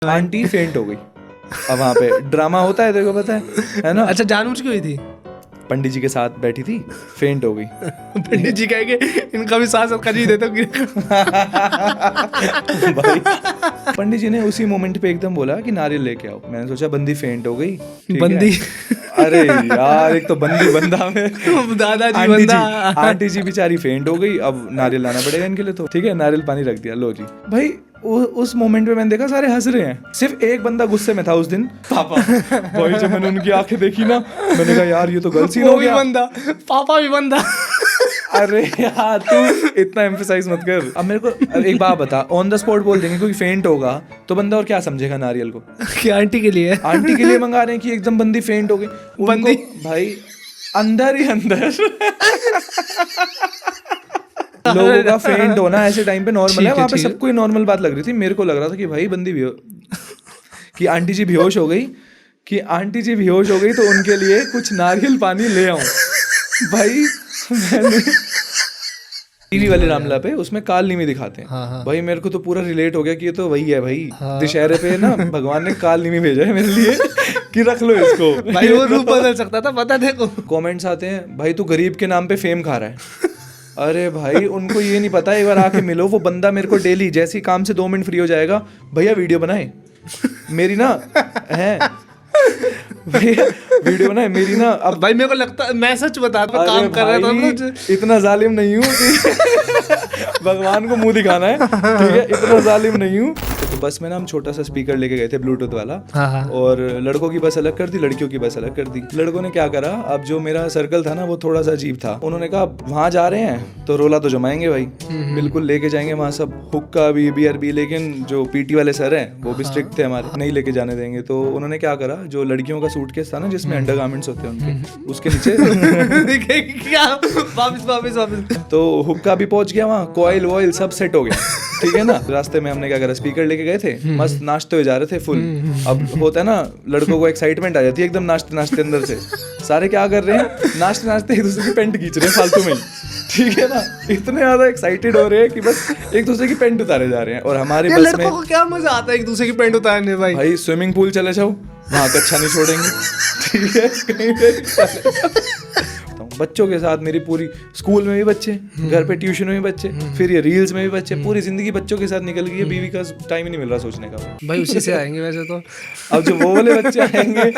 Aunty फेंट हो गई। अब वहाँ पे ड्रामा होता है, देखो पता है ना। अच्छा, जानबूझ के हुई थी? पंडित जी के साथ बैठी थी, फेंट हो गई। पंडित जी कहेंगे इनका भी सांस कजी देता हूँ। भाई पंडित जी ने उसी मोमेंट पे एकदम बोला कि नारियल लेके आओ। मैंने सोचा बंदी फेंट हो गई, ठीक बंदी है? अरे यार, एक तो बंदी बंदा में दादाजी बंदा। आंटी जी बेचारी फेंट हो गई। अब नारियल लाना पड़ेगा इनके लिए, तो ठीक है नारियल पानी रख दिया, लो जी। भाई उस मोमेंट में मैंने देखा सारे हंस रहे हैं, सिर्फ एक बंदा गुस्से में था उस दिन, पापा। भाई जब मैंने उनकी आंखें देखी ना, मैंने कहा यार ये तो गलत सीन हो गया। बंदा, पापा भी बंदा। अरे यार तू इतना एम्फसाइज मत कर। अब मेरे को एक बात बता, ऑन द स्पॉट बोल देंगे कोई फेंट होगा तो बंदा और क्या समझेगा नारियल को? कि आंटी के लिए, आंटी के लिए मंगा रहे हैं कि एकदम बंदी फेंट हो गई। बंदी भाई अंदर ही अंदर लोगों का फेंट होना ऐसे टाइम पे नॉर्मल है। वहाँ पे सबको ही नॉर्मल बात लग रही थी। मेरे को लग रहा था कि भाई बंदी कि आंटी जी बेहोश हो गई, तो उनके लिए कुछ नारियल पानी ले आऊं। भाई मैंने टीवी वाले रामला पे उसमें काल नीमी दिखाते हैं। हाँ। भाई मेरे को तो पूरा रिलेट हो गया कि ये तो वही है भाई। दशहरे पे ना भगवान ने काल नीमी भेजा है मेरे लिए कि रख लो इसको। भाई वो रूप बदल सकता था, पता देखो। कमेंट्स आते हैं, भाई तू गरीब के नाम पे फेम खा रहा है। अरे भाई उनको ये नहीं पता, एक बार आके मिलो। वो बंदा मेरे को डेली जैसे ही काम से 2 मिनट फ्री हो जाएगा, भैया वीडियो बनाए मेरी ना है, भैया वीडियो बनाए मेरी ना। अब भाई मेरे को लगता, मैं सच बता रहा हूं, काम कर रहा था, इतना जालिम नहीं हूँ कि भगवान को मुंह दिखाना है, ठीक है? इतना जालिम नहीं हूँ। तो बस में ना हम छोटा सा स्पीकर लेके गए थे ब्लूटूथ वाला। हाँ। और लड़कों की बस अलग कर दी, लड़कियों की बस अलग कर दी। लड़कों ने क्या करा, अब जो मेरा सर्कल था ना वो थोड़ा सा अजीब था। उन्होंने कहा वहाँ जा रहे हैं तो रोला तो जमाएंगे भाई, बिल्कुल लेके जाएंगे वहाँ सब हुक्का भी, बियर भी। लेकिन जो पीटी वाले सर हैं वो भी स्ट्रिक्ट थे हमारे, नहीं लेके जाने देंगे। तो उन्होंने क्या करा, जो लड़कियों का सूटकेस था ना जिसमें अंडरगारमेंट्स होते हैं उनके, उसके नीचे क्या वापस तो हुक्का भी पहुंच गया वहाँ, कॉइल वॉइल सब सेट हो गया, ठीक है ना। रास्ते में हमने क्या करा, स्पीकर लेके गए थे, मस्त नाचते हुए जा रहे थे फुल। अब होता है ना लड़कों को एक्साइटमेंट आ जाती है एकदम नाचते नाचते अंदर से। सारे क्या कर रहे हैं, नाचते नाचते एक दूसरे की पेंट खींच रहे हैं फालतू में ही, ठीक है ना। इतने ज्यादा एक्साइटेड हो रहे हैं कि बस एक दूसरे की पेंट उतारे जा रहे हैं। और हमारे बस में लड़कों को क्या मजा आता है एक दूसरे की पेंट उतारने। भाई स्विमिंग पूल चले जाओ, वहाँ कच्छा नहीं छोड़ेंगे, ठीक है? कहीं पे बच्चों के साथ मेरी पूरी, स्कूल में भी बच्चे, घर पे ट्यूशन में भी बच्चे, फिर ये रील्स में भी बच्चे, पूरी जिंदगी बच्चों के साथ निकल गई है। बीवी का टाइम ही नहीं मिल रहा सोचने का। भाई उसी से आएंगे वैसे तो। अब जो वो वाले बच्चे आएंगे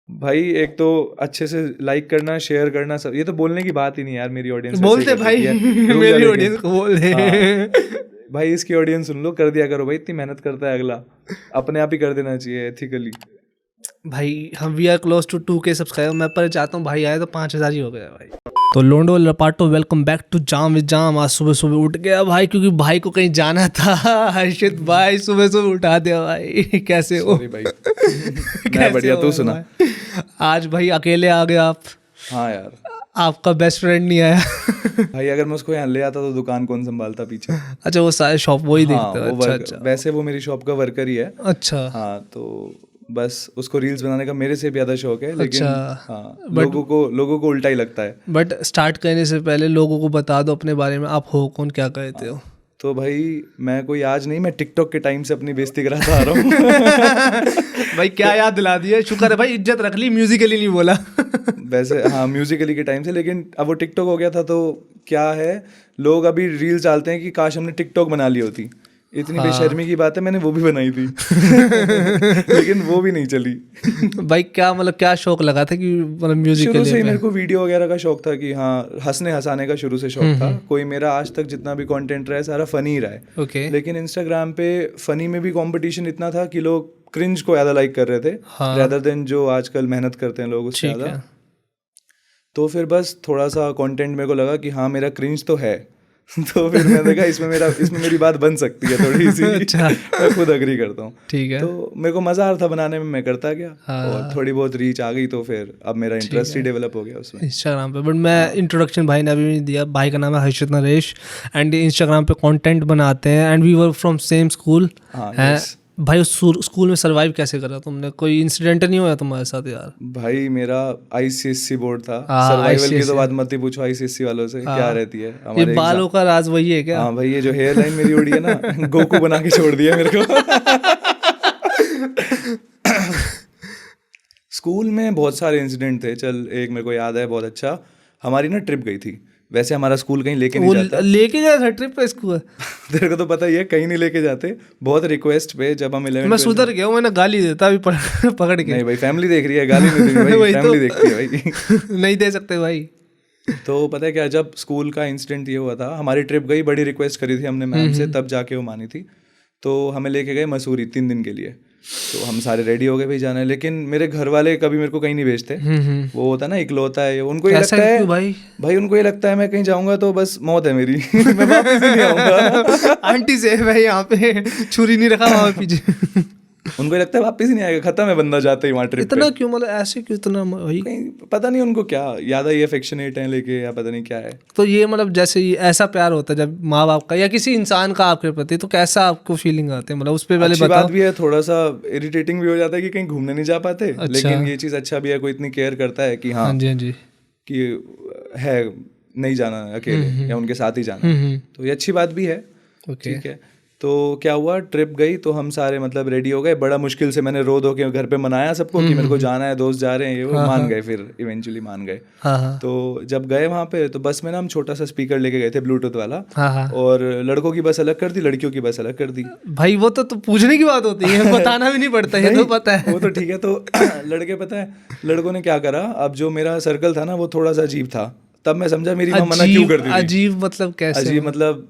भाई, एक तो अच्छे से लाइक करना, शेयर करना, सब ये तो बोलने की बात ही नहीं यार। मेरी ऑडियंस बोलते भाई, मेरी ऑडियंस को बोल दे भाई, इसकी ऑडियंस सुन लो, कर दिया करो भाई, इतनी मेहनत करता है अगला, अपने आप ही कर देना चाहिए एथिकली। भाई हम we are close to 2K subscriber. मैं पर चाहता हूँ भाई आए तो 5000 ही हो गया भाई। तो लोंडो लपाटो, welcome back to jam with jam. आज सुबह सुबह उठ गया भाई, क्योंकि भाई को कहीं जाना था। हर्षित भाई सुबह सुबह उठा दिया भाई, कैसे हो? भाई मैं बढ़िया, तू सुना? आज भाई अकेले आ गए आप। हाँ यार, आपका बेस्ट फ्रेंड नहीं आया। भाई अगर मैं उसको यहाँ ले आता तो दुकान कौन संभालता पीछे? अच्छा, वो सारे शॉप वही देखते हैं? अच्छा। वैसे वो मेरी शॉप का वर्कर ही है। अच्छा। हाँ, तो बस उसको रील्स बनाने का मेरे से भी ज़्यादा शौक है। लेकिन हाँ, लोगों को उल्टा ही लगता है। बट स्टार्ट करने से पहले लोगों को बता दो अपने बारे में, आप हो कौन, क्या कहते हो? तो भाई मैं कोई आज नहीं, मैं टिकटॉक के टाइम से अपनी बेइज्जती कराता आ रहा हूँ। भाई क्या याद दिला दिया, शुक्र है भाई, इज्जत रख ली, म्यूजिकली नहीं बोला। वैसे हाँ, म्यूजिकली के टाइम से, लेकिन अब वो टिकटॉक हो गया था तो क्या है, लोग अभी रील्स डालते हैं कि काश हमने टिकटॉक बना ली होती। इतनी बेशर्मी की बात है, मैंने वो भी बनाई थी लेकिन वो भी नहीं चली। भाई क्या मतलब, क्या शौक लगा था कि मतलब म्यूजिक शुरू से ही मेरे को वीडियो वगैरह का शौक था कि हाँ, हंसने हंसाने का शुरू से शौक था। कोई मेरा आज तक जितना भी कंटेंट रहा है सारा फनी रहा है। ओके। लेकिन इंस्टाग्राम पे फनी में भी कंपटीशन इतना था कि लोग क्रिंज को ज़्यादा लाइक कर रहे थे rather देन जो आजकल मेहनत करते हैं लोग उससे ज़्यादा। तो फिर बस थोड़ा सा कंटेंट मेरे को लगा कि हाँ मेरा क्रिंज तो है। तो फिर मैंने देखा इसमें मेरी बात बन सकती है थोड़ी सी। अच्छा। मैं खुद अग्री करता हूँ, ठीक है। तो मेरे को मजा आ रहा था बनाने में, मैं करता गया। और थोड़ी बहुत रीच आ गई तो फिर अब मेरा इंटरेस्ट ही डेवलप हो गया उसमें, इंस्टाग्राम पे। बट मैं इंट्रोडक्शन भाई ने अभी नहीं दिया। भाई का नाम है हर्षित नरेश एंड इंस्टाग्राम पे कंटेंट बनाते हैं and we were from same school है। भाई उस स्कूल में सरवाइव कैसे करा तुमने? कोई इंसिडेंट नहीं हुआ तुम्हारे साथ यार? भाई मेरा आईसीएससी बोर्ड था। हाँ, सर्वाइवल की तो ICSE बात मत ही पूछो, आईसीएससी वालों से क्या रहती है ये हमारे बालों का राज वही है क्या? हाँ भाई, ये जो हेयर लाइन मेरी उड़ी है ना, गोकू बना के छोड़ दिया मेरे को। स्कूल में बहुत सारे इंसिडेंट थे। चल एक मेरे को याद है बहुत अच्छा, हमारी ना ट्रिप गई थी। वैसे हमारा स्कूल कहीं लेके नहीं जाता। लेके गया था ट्रिप पे स्कूल? तेरे को तो पता ही है, कहीं नहीं लेके जाते। बहुत रिक्वेस्ट पे जब हम 11 मैं सुधर गया हूँ, मैंने गाली देता अभी पकड़ के। नहीं भाई, फैमिली देख रही है, गाली नहीं दे रही भाई, फैमिली देखती है भाई। नहीं दे सकते भाई। तो पता है क्या, जब स्कूल का इंसिडेंट ये हुआ था, हमारी ट्रिप गई, बड़ी रिक्वेस्ट करी थी हमने मैम से, तब जाके वो मानी थी। तो हमें लेके गए मसूरी 3 दिन के लिए। तो हम सारे रेडी हो गए भाई जाना है, लेकिन मेरे घर वाले कभी मेरे को कहीं नहीं भेजते। वो होता है ना इकलौता है, उनको ये लगता है भाई उनको ये लगता है मैं कहीं जाऊंगा तो बस मौत है मेरी। मैं वापस ही नहीं आऊंगा। आंटी से भाई यहाँ पे छुरी नहीं रखा वहाँ पीछे। उनको लगता है वापस ही नहीं आएगा, खत्म है बंदा जाते ही वहाँ ट्रिप इतना क्यों, मतलब ऐसे क्यों इतना भाई? कहीं पता नहीं उनको क्या याद है, ये अफेक्शनेट है लेके, या पता नहीं क्या है। तो ये मतलब जैसे ये ऐसा प्यार होता है जब माँ बाप का या किसी इंसान का आपके प्रति, तो कैसा आपको फीलिंग आती है? मतलब उस पे पहले अच्छी बताओ। बात भी है, थोड़ा सा इरिटेटिंग भी हो जाता है कि कहीं घूमने नहीं जा पाते। अच्छा। लेकिन ये चीज़ अच्छा भी है, कोई इतनी केयर करता है कि हाँ जी हाँ जी, कि है नहीं जाना अकेले या उनके साथ ही जाना, तो ये अच्छी बात भी है। ठीक है। तो क्या हुआ, ट्रिप गई तो हम सारे मतलब रेडी हो गए। बड़ा मुश्किल से मैंने रो धो के घर पे मनाया सबको कि मेरे को जाना है, दोस्त जा रहे हैं, ये वो मान गए, फिर इवेंचुअली मान गए। तो जब गए वहाँ पे तो बस में ना हम छोटा सा स्पीकर लेके गए थे ब्लूटूथ वाला, और लड़कों की बस अलग कर दी, लड़कियों की बस अलग कर दी। भाई वो तो पूछने की बात होती है, बताना भी नहीं पड़ता है, तो पता है। वो तो ठीक है। तो लड़के, पता है लड़कों ने क्या करा, अब जो मेरा सर्कल था ना वो थोड़ा सा अजीब था। तब मैं समझा मेरी माँ मना क्यों करती थी। अजीब मतलब कैसे? अजीब मतलब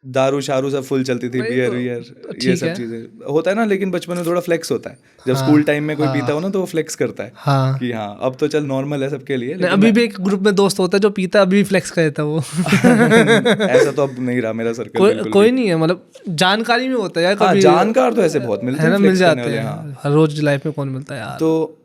दारू शारू सब फुल चलती थी, बियर वियर ये सब चीजें होता है ना। लेकिन बचपन में थोड़ा फ्लेक्स होता है, जब स्कूल टाइम में कोई पीता हो ना तो वो फ्लेक्स करता है कि हाँ अब तो चल नॉर्मल है सबके लिए। अभी भी एक ग्रुप में दोस्त होता है जो पीता, अभी भी फ्लेक्स कर देता वो। ऐसा तो अब नहीं रहा मेरा सर्कल। कोई नहीं है, मतलब जानकारी में होता है यार। कभी जानकार तो ऐसे बहुत मिलते हैं, मिल जाते हैं। हर रोज लाइफ में कौन मिलता है यार। तो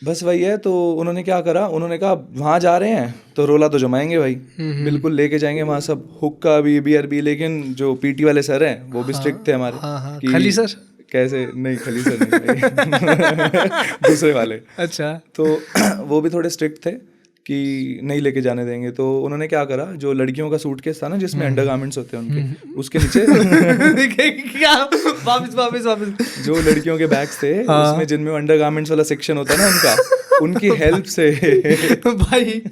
बस वही है। तो उन्होंने क्या करा, उन्होंने कहा वहाँ जा रहे हैं तो रोला तो जमाएंगे भाई, बिल्कुल लेके जाएंगे वहाँ सब, हुक्का भी बियर भी। लेकिन जो पीटी वाले सर हैं वो भी स्ट्रिक्ट थे हमारे। खली सर? कैसे नहीं, खली सर नहीं भाई। दूसरे वाले। अच्छा। तो वो भी थोड़े स्ट्रिक्ट थे कि नहीं लेके जाने देंगे। तो उन्होंने क्या करा, जो लड़कियों का सूटकेस था ना जिसमें अंडरगारमेंट्स होते हैं उनके, उसके नीचे क्या वापस जो लड़कियों के बैग्स थे उसमें जिनमें अंडरगारमेंट्स वाला सेक्शन होता है ना उनका, उनकी हेल्प से भाई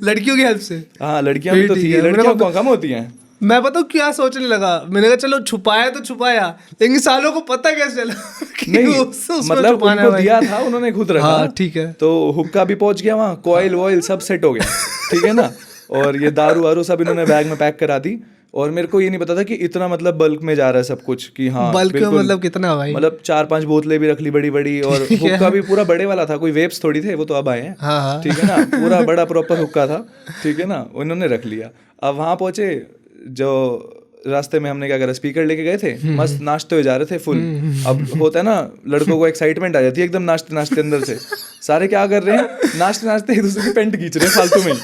लड़कियों की हेल्प से? हाँ लड़कियां भी तो थी, लड़कियां कम होती हैं। मैं बताऊँ क्या सोचने लगा, मैंने कहा चलो छुपाया तो छुपाया, लेकिन सालों को पता कैसे चला? नहीं मतलब उनको दिया था, उन्होंने खुद रखा। ठीक है। तो हुक्का भी पहुंच गया वहाँ, कॉइल वॉइल सब सेट हो गया, ठीक है ना। और ये दारू वारू सब इन्होंने बैग में पैक करा दी। और मेरे को ये नहीं पता था कि इतना मतलब बल्क में जा रहा है सब कुछ, कि हाँ बल्क में मतलब कितना भाई? मतलब 4-5 बोतलें भी रख ली बड़ी बड़ी, और हुक्का भी पूरा बड़े वाला था, कोई वेप्स थोड़ी थे, वो तो अब आए हैं। ठीक है ना, पूरा बड़ा प्रॉपर हुक्का था, ठीक है ना, उन्होंने रख लिया। अब वहाँ पहुंचे, जो रास्ते में हमने क्या करा, स्पीकर लेके गए थे, मस्त नाचते हुए जा रहे थे फुल। अब होता है ना लड़कों को एक्साइटमेंट आ जाती है एकदम नाचते नाचते अंदर से। सारे क्या कर रहे हैं, नाचते नाचते एक दूसरे की पेंट खींच रहे हैं फालतू में ही,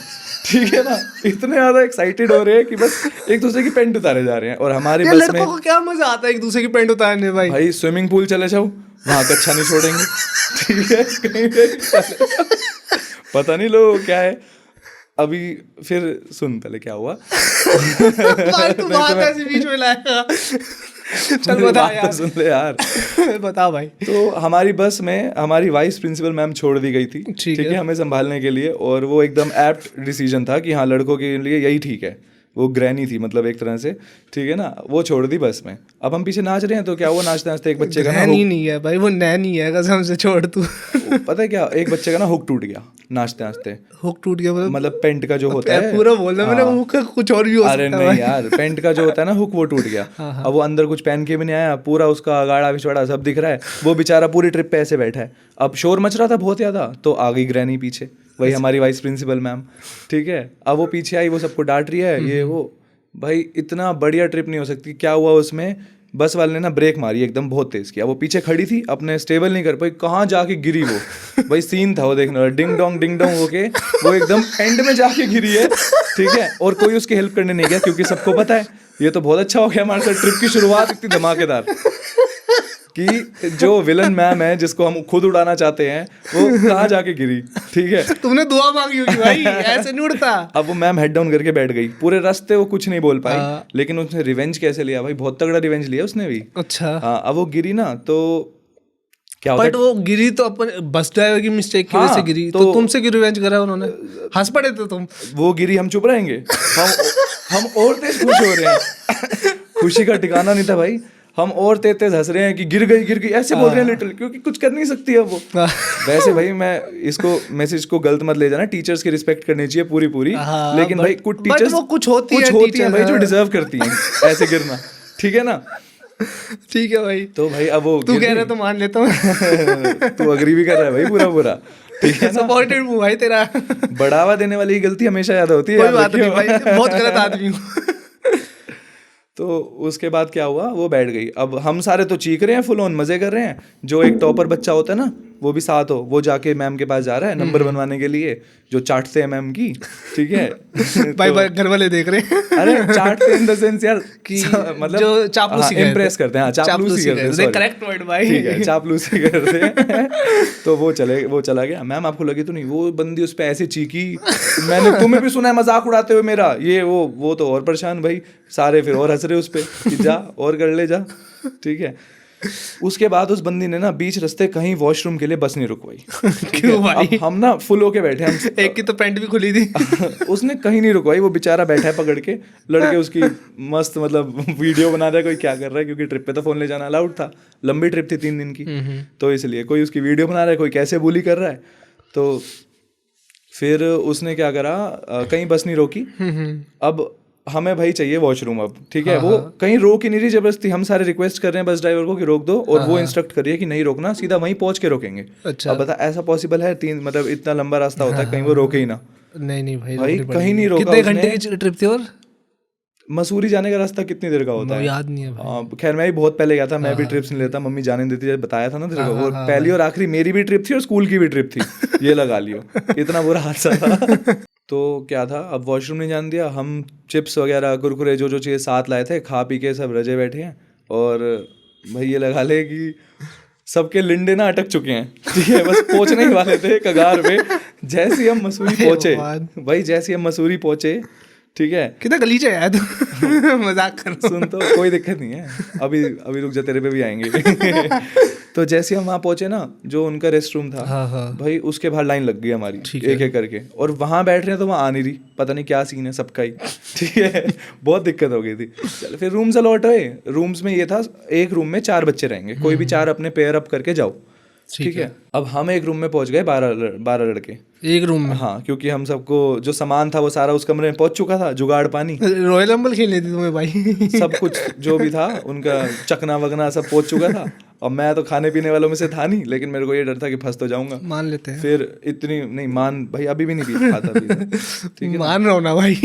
ठीक है ना। इतने ज्यादा एक्साइटेड हो रहे हैं कि बस एक दूसरे की पेंट उतारे जा रहे हैं। और हमारी बस में को क्या मजा आता है एक दूसरे की पेंट उतारने भाई? भाई स्विमिंग पूल चले जाओ, वहां कच्छा नहीं छोड़ेंगे, ठीक है, कहीं पे पता नहीं लोग क्या है। अभी फिर सुन पहले क्या हुआ। तू बात ऐसे बीच में लाएगा। चल बता यार, सुन ले यार। बता भाई। तो हमारी बस में हमारी वाइस प्रिंसिपल मैम छोड़ दी गई थी, ठीक है, हमें संभालने के लिए। और वो एकदम एप्ट डिसीजन था कि हाँ लड़कों के लिए यही ठीक है। वो ग्रैनी थी मतलब एक तरह से, ठीक है ना, वो छोड़ दी बस में। अब हम पीछे नाच रहे हैं तो क्या हुआ, नाचते नाचते एक बच्चे का ना नहीं है भाई, वो नैनी है कसम से, छोड़ तू। पता है क्या, एक बच्चे का ना हुक टूट गया नाचते नाचते। हुक टूट गया मतलब पेंट का जो होता है, पूरा बोलना मैंने, हुक कुछ और भी हो सकता है। अरे नहीं यार, पेंट का जो होता है ना हुक, वो टूट गया। अब वो अंदर कुछ पहन के भी नहीं आया, पूरा उसका अगाड़ा पिछवाड़ा सब दिख रहा है। वो बेचारा पूरी ट्रिप पे ऐसे बैठा है। अब शोर मच रहा था बहुत ज्यादा, तो आ गई ग्रैनी पीछे, वही हमारी वाइस प्रिंसिपल मैम, ठीक है। अब वो पीछे आई, वो सबको डांट रही है, ये वो। भाई इतना बढ़िया ट्रिप नहीं हो सकती। क्या हुआ उसमें, बस वाले ने ना ब्रेक मारी एकदम बहुत तेज किया। वो पीछे खड़ी थी, अपने स्टेबल नहीं कर पाई, कहाँ जाके गिरी वो। भाई सीन था वो, देखना, डिंग डोंग होके वो एकदम एंड में जाके गिरी है, ठीक है। और कोई उसकी हेल्प करने नहीं गया, क्योंकि सबको पता है ये तो बहुत अच्छा हो गया हमारे साथ, ट्रिप की शुरुआत इतनी धमाकेदार। कि जो विलन मैम है जिसको हम खुद उड़ाना चाहते हैं वो कहाँ जाके गिरी, ठीक है। तुमने दुआ मांगी होगी भाई, ऐसे नहीं उड़ता। अब वो मैम हेड डाउन करके बैठ गई, पूरे रास्ते वो कुछ नहीं बोल पाई, हाँ। लेकिन उसने रिवेंज कैसे लिया भाई, बहुत तगड़ा रिवेंज लिया उसने भी। अच्छा। हाँ, अब वो गिरी ना तो क्या होता बट वो गिरी तो अपन बस ड्राइवर की मिस्टेक की वजह से हाँ, गिरी, तो तो तुमसे क्यों रिवेंज करा उन्होंने? हंस पड़े थे तुम। वो गिरी, हम चुप रहेंगे? हम और तेज खुश हो रहे हैं। खुशी का ठिकाना नहीं था भाई, हम और तेज तेज हंस रहे हैं कि गिर गई ऐसे बोल रहे हैं लिटिल, क्योंकि कुछ कर नहीं सकती है वो। वैसे भाई मैं इसको मैसेज को गलत मत ले जाना, टीचर्स की रिस्पेक्ट करनी चाहिए पूरी, हाँ, लेकिन भाई कुछ टीचर्स वो कुछ होती है भाई जो डिजर्व करती हैं ऐसे गिरना, ठीक है ना। ठीक है भाई, तो भाई अब वो तू कह रहा है तो मान लेता हूँ। तू अग्री भी कर रहा है भाई पूरा, ठीक है ना। सपोर्टेड हूँ भाई तेरा। बढ़ावा देने वाली गलती हमेशा याद होती है। कोई बात नहीं भाई, बहुत गलत आदमी हूँ। तो उसके बाद क्या हुआ, वो बैठ गई। अब हम सारे तो चीख रहे हैं, फुल ऑन मजे कर रहे हैं। जो एक टॉपर बच्चा होता है ना, वो भी साथ हो, वो जाके मैम के पास जा रहा है नंबर बनवाने के लिए, जो चाटते हैं मैम की, ठीक है। भाई घर वाले देख रहे हैं। अरे चाटते इन द सेंस यार कि मतलब जो चापलूसी इम्प्रेस करते हैं, चापलूसी करते हैं, करेक्ट वर्ड भाई, ठीक है, चापलूसी करते हैं। तो वो चला गया। मैम आपको लगी तो नहीं, वो बंदी उस पे ऐसे चीखी, मैंने तुम्हें भी सुना है मजाक उड़ाते हुए मेरा, ये वो तो और परेशान भाई, सारे फिर और हंस रहे उस पे कि जा और कर ले जा, ठीक है। उसके बाद उस बंदी ने ना बीच रास्ते कहीं वॉशरूम के लिए बस नहीं रुकवाई। क्यों भाई? अब हम ना फुल होके बैठे, हम एक की तो पैंट भी खुली थी। उसने कहीं नहीं रुकवाई, वो बेचारा बैठा है पकड़ के, लड़के उसकी मस्त मतलब वीडियो बना रहा है, कोई क्या कर रहा है, क्योंकि ट्रिप पे तो फोन ले जाना अलाउड था, लंबी ट्रिप थी 3 दिन की, तो इसलिए कोई उसकी वीडियो बना रहा है, कोई कैसे बुली कर रहा है। तो फिर उसने क्या करा, कहीं बस नहीं रोकी। अब हमें भाई चाहिए वॉशरूम अब, ठीक है। वो कहीं रोक ही नहीं रही, जबरदस्ती हम सारे रिक्वेस्ट कर रहे हैं बस ड्राइवर को कि रोक दो, और वो इंस्ट्रक्ट कर रही है कि नहीं रोकना, सीधा वहीं पहुंच के रोकेंगे। अच्छा। अब बता, ऐसा पॉसिबल है? मतलब इतना लंबा रास्ता होता है, कहीं वो रोके ही ना। नहीं भाई कहीं नहीं रोका। कितने घंटे की ट्रिप थी? और मसूरी जाने का रास्ता कितनी देर का होता है? याद नहीं है भाई। खैर मैं भी बहुत पहले गया था, मैं भी ट्रिप्स नहीं लेता, मम्मी जाने देती है, बताया था ना तेरे को। वो पहली और आखिरी मेरी भी ट्रिप थी और स्कूल की भी ट्रिप थी, ये लगा लियो, इतना बुरा हादसा था। तो क्या था, अब वॉशरूम नहीं जाने दिया, हम चिप्स वगैरह कुरकुरे जो चीज़ें साथ लाए थे, खा पी के सब रजे बैठे हैं। और भाई ये लगा ले कि सबके लिंडे ना अटक चुके हैं, ठीक है, बस पहुंचने ही वाले थे कगार पे। जैसे ही हम मसूरी पहुंचे भाई, जैसे ही हम मसूरी पहुंचे, ठीक है। कितना गलीचा है यार, मजाक कर। सुन, तो कोई दिक्कत नहीं है, अभी रुक जा, तेरे पे भी आएंगे। तो जैसे हम वहाँ पहुंचे ना, जो उनका रेस्ट रूम था, भाई उसके बाहर लाइन लग गई हमारी, एक एक करके, और वहाँ बैठ रहे हैं तो वहाँ आ नहीं रही, पता नहीं क्या सीन है सबका ही, ठीक है। बहुत दिक्कत हो गई थी। चल फिर रूम से लौट आए। रूम्स में ये था, एक रूम में 4 बच्चे रहेंगे, कोई भी 4 अपने पेयर अप करके जाओ, ठीक है। अब हम एक रूम में पहुंच गए, 12 लड़के एक रूम में। हाँ, क्योंकि हम सबको जो सामान था वो सारा उस कमरे में पहुंच चुका था, जुगाड़ पानी, रॉयल रंबल खेलनी थी तुम्हें भाई। सब कुछ जो भी था उनका चकना वगना सब पहुंच चुका था। और मैं तो खाने पीने वालों में से था नहीं, लेकिन मेरे को ये डर था कि फंस तो जाऊंगा। मान लेते हैं। फिर इतनी नहीं मान भाई, अभी भी नहीं खाता, ठीक है, मान रहा हूं ना भाई।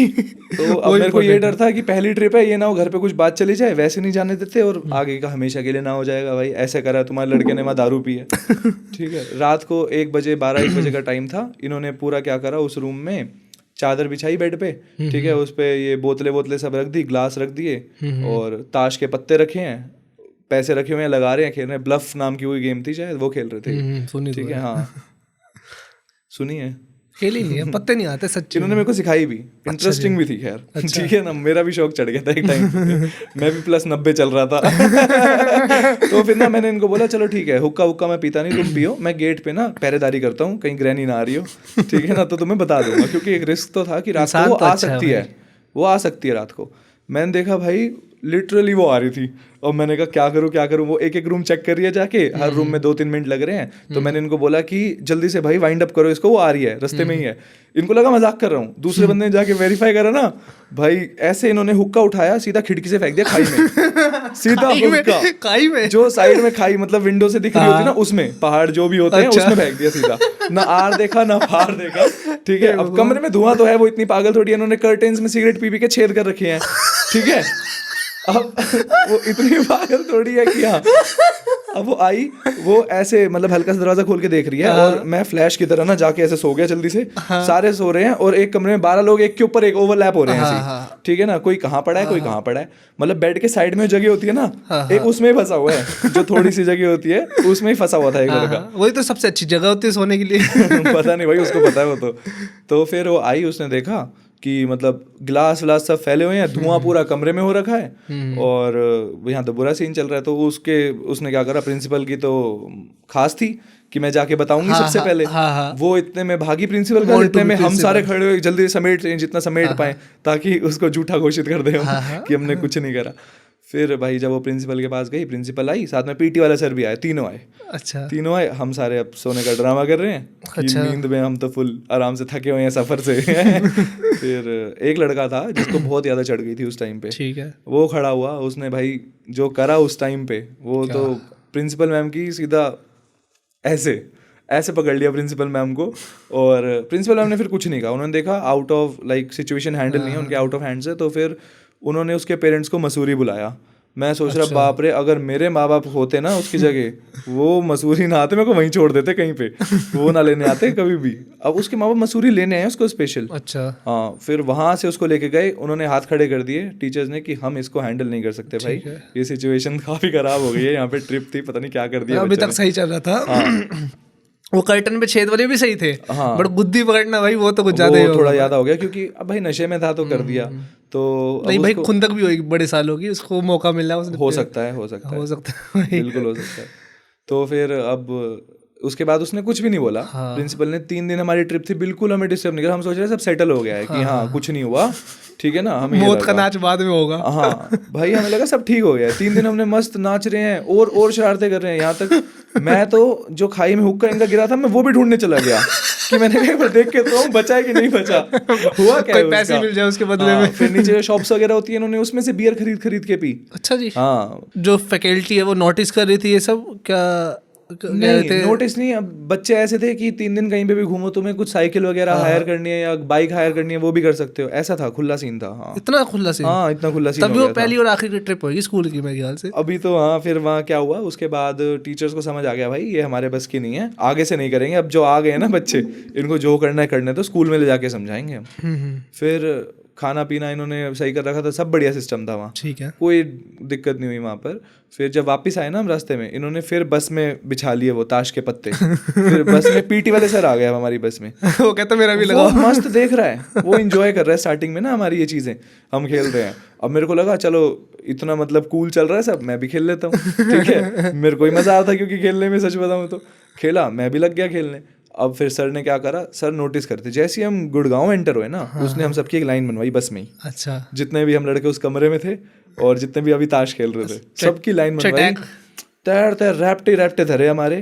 तो अब मेरे को ये डर था कि पहली ट्रिप है, ये ना हो घर पे कुछ बात चली जाए, वैसे नहीं जाने देते, और आगे का हमेशा के लिए ना हो जाएगा भाई, ऐसे करा तुम्हारे लड़के ने वहाँ दारू पी है, ठीक है। रात को 1 बजे 12-1 बजे का टाइम था। इन्होंने पूरा क्या करा, उस रूम में चादर बिछाई बेड पे, ठीक है, उस पे ये बोतलें सब रख दी, ग्लास रख दिए, और ताश के पत्ते रखे हैं, पैसे रखे हुए हैं, लगा रहे हैं, खेल रहे हैं। ब्लफ नाम की कोई गेम थी शायद, वो खेल रहे थे, ठीक है। हाँ सुनी है, खेली नहीं है, पत्ते नहीं आते सच्ची। इन्होंने मेरे को सिखाई भी, इंटरेस्टिंग भी थी खैर, ठीक है ना। मेरा भी शौक चढ़ गया था एक टाइम पे, मैं भी +90 चल रहा था। तो फिर ना मैंने इनको बोला चलो ठीक है, हुक्का मैं पीता नहीं, तुम पियो, मैं गेट पे ना पहरेदारी करता हूँ, कहीं ग्रैनी ना आ रही हो, ठीक है ना, तो तुम्हें बता दूंगा, क्योंकि एक रिस्क तो था कि रात को वो आ सकती है रात को। मैंने देखा भाई लिटरली वो आ रही थी, और मैंने कहा क्या करूं। वो एक रूम चेक कर रही है जाके, हर रूम में 2-3 मिनट लग रहे हैं। तो मैंने इनको बोला कि जल्दी से भाई वाइंड अप करो इसको, वो आ रही है, रास्ते में ही है। इनको लगा मजाक कर रहा हूँ। दूसरे बंदे ने जाके वेरीफाई करा ना भाई, ऐसे इन्होंने हुक्का उठाया, सीधा खिड़की से फेंक दिया खाई में, सीधा हुक्का खाई में, जो साइड में खाई मतलब विंडो से दिख रही होती ना, उसमें पहाड़ जो भी होते हैं उसमें फेंक दिया सीधा। ना आर देखा ना फार देखा, ठीक है। अब कमरे में धुआं तो है, वो इतनी पागल थोड़ी है, इन्होंने कर्टेन्स में सिगरेट पी के छेद कर रखे हैं, ठीक है। अब वो इतनी पागल थोड़ी है कि हाँ, अब वो आई, वो ऐसे मतलब हल्का सा दरवाजा खोल के देख रही है और मैं फ्लैश की तरह ना जाके ऐसे सो गया जल्दी से। सारे सो रहे हैं और एक कमरे में 12 लोग एक के ऊपर एक ओवरलैप हो रहे हैं ऐसे, ठीक है ना, कोई कहाँ पड़ा है कोई कहाँ पड़ा है, मतलब बेड के साइड में जगह होती है ना, एक उसमें ही फंसा हुआ है, जो थोड़ी सी जगह होती है उसमें ही फंसा हुआ था एक लड़का। वही तो सबसे अच्छी जगह होती है सोने के लिए। पता नहीं भाई, उसको पता है वो तो फिर वो आई, उसने देखा कि मतलब गिलास विलास सब फैले हुए हैं, धुआं पूरा कमरे में हो रखा है और यहाँ तो बुरा सीन चल रहा है। तो उसने क्या करा, प्रिंसिपल की तो खास थी कि मैं जाके बताऊंगी सबसे पहले। वो इतने में भागी प्रिंसिपल का, इतने में हम सारे खड़े हुए जल्दी समेट जितना समेट पाए ताकि उसको झूठा घोषित कर दे कि हमने कुछ नहीं करा। फिर भाई जब वो प्रिंसिपल के पास गई, प्रिंसिपल आई, साथ में पीटी वाला सर भी आए, तीनों आए। अच्छा, तीनों आए, हम सारे अब सोने का ड्रामा कर रहे हैं कि नींद में हम तो फुल आराम से थके हुए हैं सफर से। फिर एक लड़का था जिसको बहुत ज़्यादा चढ़ गई थी उस टाइम पे, ठीक है, वो खड़ा हुआ, उसने भाई जो करा उस टाइम पे, वो तो प्रिंसिपल मैम की सीधा ऐसे पकड़ लिया प्रिंसिपल मैम को। और प्रिंसिपल मैम ने फिर कुछ नहीं कहा, उन्होंने देखा out of like situation handle नहीं है उनके, आउट ऑफ हैंड्स है। तो फिर उन्होंने उसके पेरेंट्स को मसूरी बुलाया। मैं सोच रहा बाप रे, अगर मेरे माँ बाप होते ना उसकी जगह, वो मसूरी ना आते, मेरे को वहीं छोड़ देते कहीं पे, वो ना लेने आते कभी भी। अब उसके माँ बाप मसूरी लेने आए उसको स्पेशल। अच्छा, हाँ, फिर वहाँ से उसको लेके गए, उन्होंने हाथ खड़े कर दिए टीचर्स ने कि हम इसको हैंडल नहीं कर सकते भाई, ये सिचुएशन काफी खराब हो गई है, यहाँ पे ट्रिप थी, पता नहीं क्या कर दिया। अभी तक सही चल रहा था। वो कर्टन पे छेद वाले भी सही थे, बट गुद्दी पकड़ना भाई वो तो कुछ ज्यादा ही थोड़ा ज्यादा हो गया, क्योंकि अब भाई नशे में था तो कर दिया। तो नहीं भाई, खुंदक भी होगी बड़े सालों की, उसको मौका मिला उसने, हो सकता है बिल्कुल हो सकता है। तो फिर अब उसके बाद उसने कुछ भी नहीं बोला। प्रिंसिपल ने 3 दिन हमारी ट्रिप थी, बिल्कुल हमें डिस्टर्ब नहीं किया। हम सोच रहे सब सेटल हो गया है कि हाँ कुछ नहीं हुआ, ठीक है ना, हमें मौत का नाच बाद में होगा। हाँ भाई, हमें लगा सब ठीक हो गया है। 3 दिन हमने मस्त नाच रहे हैं और शरारतें कर रहे हैं। यहाँ तक मैं तो जो खाई में हुक्का इनका गिरा था, मैं वो भी ढूंढने चला गया कि मैंने कहा देख के तो बचा है कि नहीं बचा, हुआ क्या, कोई पैसे मिल जाए उसके बदले में। फिर नीचे शॉप्स वगैरह होती है, इन्होंने उसमें से बियर खरीद के पी। अच्छा जी। हाँ, जो फैकल्टी है वो नोटिस कर रही थी ये सब क्या? नहीं, नोटिस नहीं। अब बच्चे ऐसे थे कि 3 दिन कहीं पे भी घूमो, तुम्हें कुछ साइकिल वगैरह हायर करनी है या बाइक हायर करनी है, वो भी कर सकते हो, ऐसा था, खुला सीन था। हाँ, इतना खुला सीन? हाँ, इतना खुला सीन। तभी वो पहली और आखिरी ट्रिप होगी स्कूल की मेरे ख्याल से। अभी तो हाँ, फिर वहाँ क्या हुआ, उसके बाद टीचर्स को समझ आ गया भाई ये हमारे बस की नहीं है, आगे से नहीं करेंगे। अब जो आ गए ना बच्चे, इनको जो करना है करने तो स्कूल में ले जाके समझाएंगे हम। फिर खाना पीना इन्होंने सही कर रखा था, सब बढ़िया सिस्टम था वहाँ, ठीक है, कोई दिक्कत नहीं हुई वहाँ पर। फिर जब वापस आए ना हम रास्ते में, इन्होंने फिर बस में बिछा लिए वो ताश के पत्ते। फिर बस में पीटी वाले सर आ गए हमारी बस में। वो कहता मेरा भी लगाओ। मस्त देख रहा है, वो एंजॉय कर रहा है स्टार्टिंग में ना हमारी ये चीज़ें, हम खेल रहे हैं। अब मेरे को लगा चलो इतना मतलब कूल चल रहा है सब, मैं भी खेल लेता हूँ, ठीक है। मेरे को ही मजा आता क्योंकि खेलने में, सच बताऊँ तो खेला, मैं भी लग गया खेलने। अब फिर सर ने क्या करा, सर नोटिस करते, जैसे ही हम गुड़गांव एंटर हुए ना, उसने हम सबकी एक लाइन बनवाई बस में ही। अच्छा, जितने भी हम लड़के उस कमरे में थे और जितने भी अभी ताश खेल रहे थे, सबकी लाइन बनवाई, तैर रैप्टे धरे हमारे,